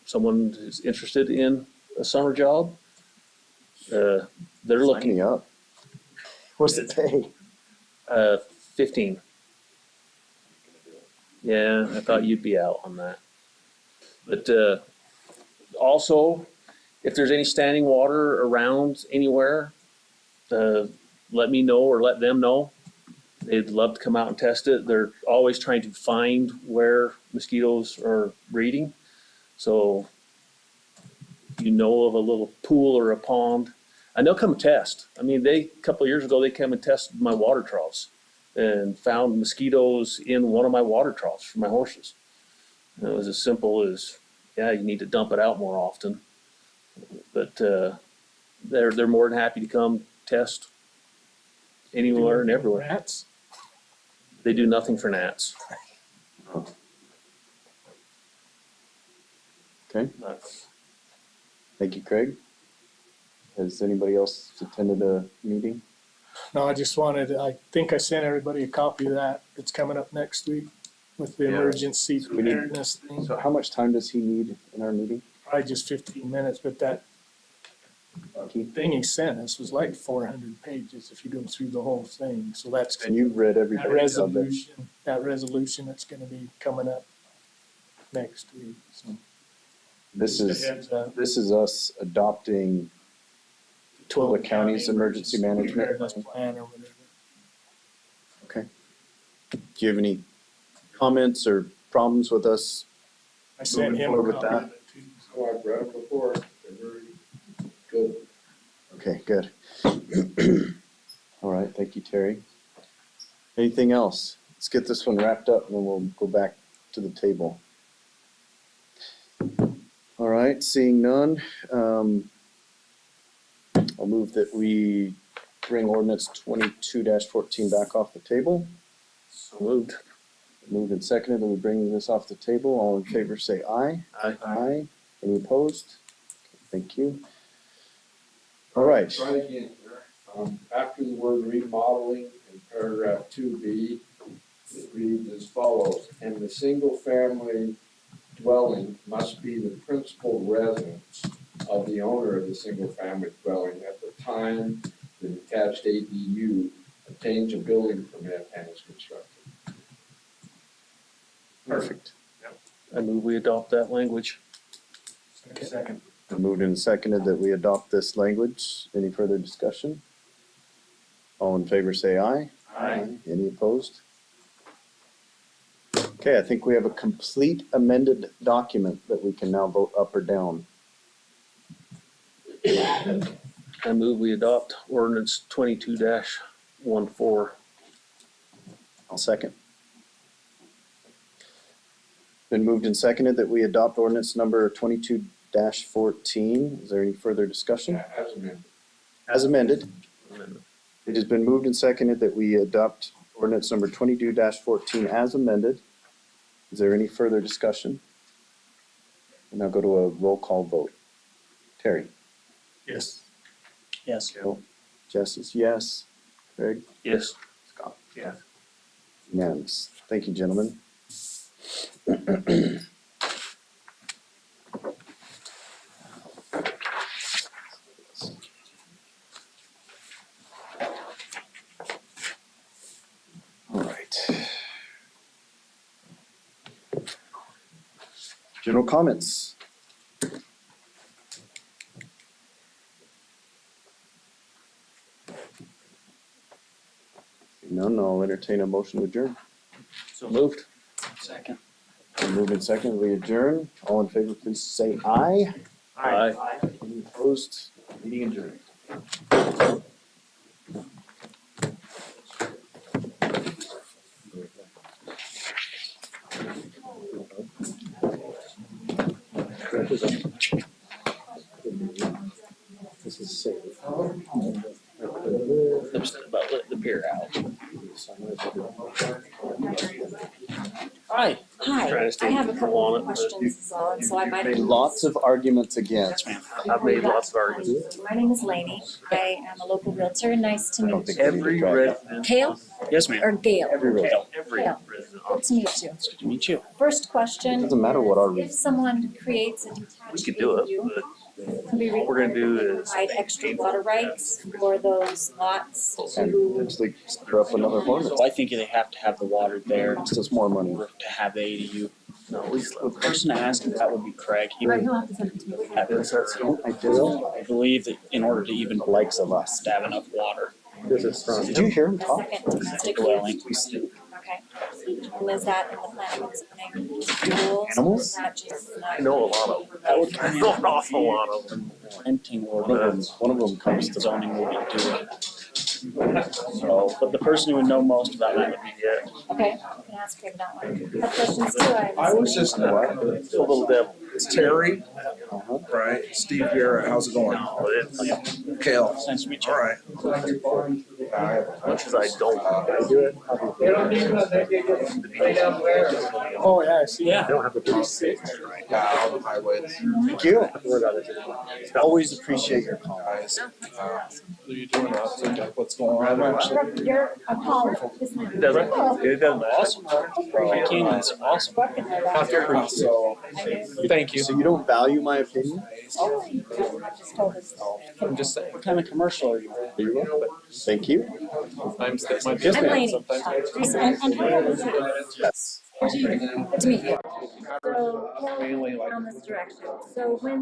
someone who's interested in a summer job, they're looking. Sign me up. What's the pay? 15. Yeah, I thought you'd be out on that. But also, if there's any standing water around anywhere, let me know or let them know. They'd love to come out and test it. They're always trying to find where mosquitoes are breeding. So if you know of a little pool or a pond, and they'll come test. I mean, a couple of years ago, they came and tested my water troughs and found mosquitoes in one of my water troughs for my horses. And it was as simple as, yeah, you need to dump it out more often. But they're more than happy to come test anywhere and everywhere. Rats? They do nothing for gnats. Okay. Thank you, Craig. Has anybody else attended a meeting? No, I think I sent everybody a copy of that. It's coming up next week. with the emergency we need- preparedness thing. So how much time does he need in our meeting? Probably just 15 minutes, but that thing he sent us was like 400 pages if you go through the whole thing. So that's And you've read every that page of it. resolution that's going to be coming up next week. So This just a is, heads up. this is us adopting the county's emergency management. preparedness plan or whatever. Okay. Do you have any comments or problems with us I sent moving him a forward with copy that? of it too. So I've read them before, they're very good. Okay, good. All right, thank you, Terry. Anything else? Let's get this one wrapped up and then we'll go back to the table. All right, seeing none, I'll move that we bring ordinance 22-14 back off the table. So moved. Moved and seconded that we bring this off the table. All in favor say aye. Aye. Aye. Any opposed? Thank you. All right. Try again here. After the word remodeling in paragraph 2B, it reads as follows, and the single-family dwelling must be the principal residence of the owner of the single-family dwelling at the time the detached ADU obtains a building permit and is constructed. Perfect. I move we adopt that language. Second. Moved and seconded that we adopt this language. Any further discussion? All in favor say aye. Aye. Any opposed? Okay, I think we have a complete amended document that we can now vote up or down. I move we adopt ordinance 22-14. I'll second. Been moved and seconded that we adopt ordinance number 22-14. Is there any further discussion? As amended. As amended. It has been moved and seconded that we adopt ordinance number 22-14 as amended. Is there any further discussion? We'll now go to a roll call vote. Terry? Yes. Yes. Joe? Jess is yes. Craig? Yes. Scott? Yes. Unanimous. Thank you, gentlemen. All right. General comments? None, I'll entertain a motion to adjourn. So moved. Second. Moved and second, we adjourn. All in favor, please say aye. Aye. Any opposed? Meeting adjourned. This is safe. Upset about letting the pier out. Hi. Trying Hi, to stay I have a couple on it, of but questions as well, and so I might Made have. lots of arguments against. I've made lots of arguments. My name is Lainey. I am a local realtor. Nice to I don't meet think you. we need to Every try. resident. Kale Yes, ma'am. or Gail? Every resident. Every Kale. resident. Good to meet you. Good to meet you. First question. Doesn't matter what our If someone creates a We detached could do it, ADU, but can be what we're gonna required do to is. provide extra water rights for those lots And to. potentially stir up another ordinance. So I think they have to have the water there Cost us more money. to have the ADU. No, we The person to ask if that would be Craig. He would He'll have to send it to me. have it. I did. I believe that in order to even Likes of us. to have enough water. This is from. Did you hear him talk? Second domestic Dwelling. use. Okay. And is that in the planning and zoning rules? Animals? Is that just I know a lot of them. That would I know an awful lot of them. renting One of them, ordinance. one of them comes to Zoning will be doing. So, but the person who would know most about that would be Ed. Okay, you can ask Craig that one. Have questions too? I was just, The little devil. it's Terry, Uh-huh. right? Steve Garrett, how's it going? Kale, Nice to meet you. all right. As much as I don't. I do it. They don't even, they just lay down there. Oh, yeah, I see. Yeah. I don't have to do it. Thank you. Always appreciate your comments. What's going on? You're a caller. It doesn't. Awesome. Grand Canyon's awesome. So, thank you. So you don't value my opinion? I'm just saying. What kind of commercial are you? Thank you. I'm my I'm business. Lainey. Sometimes And her name is Yes. Good to meet you. So, mainly like on this direction. So when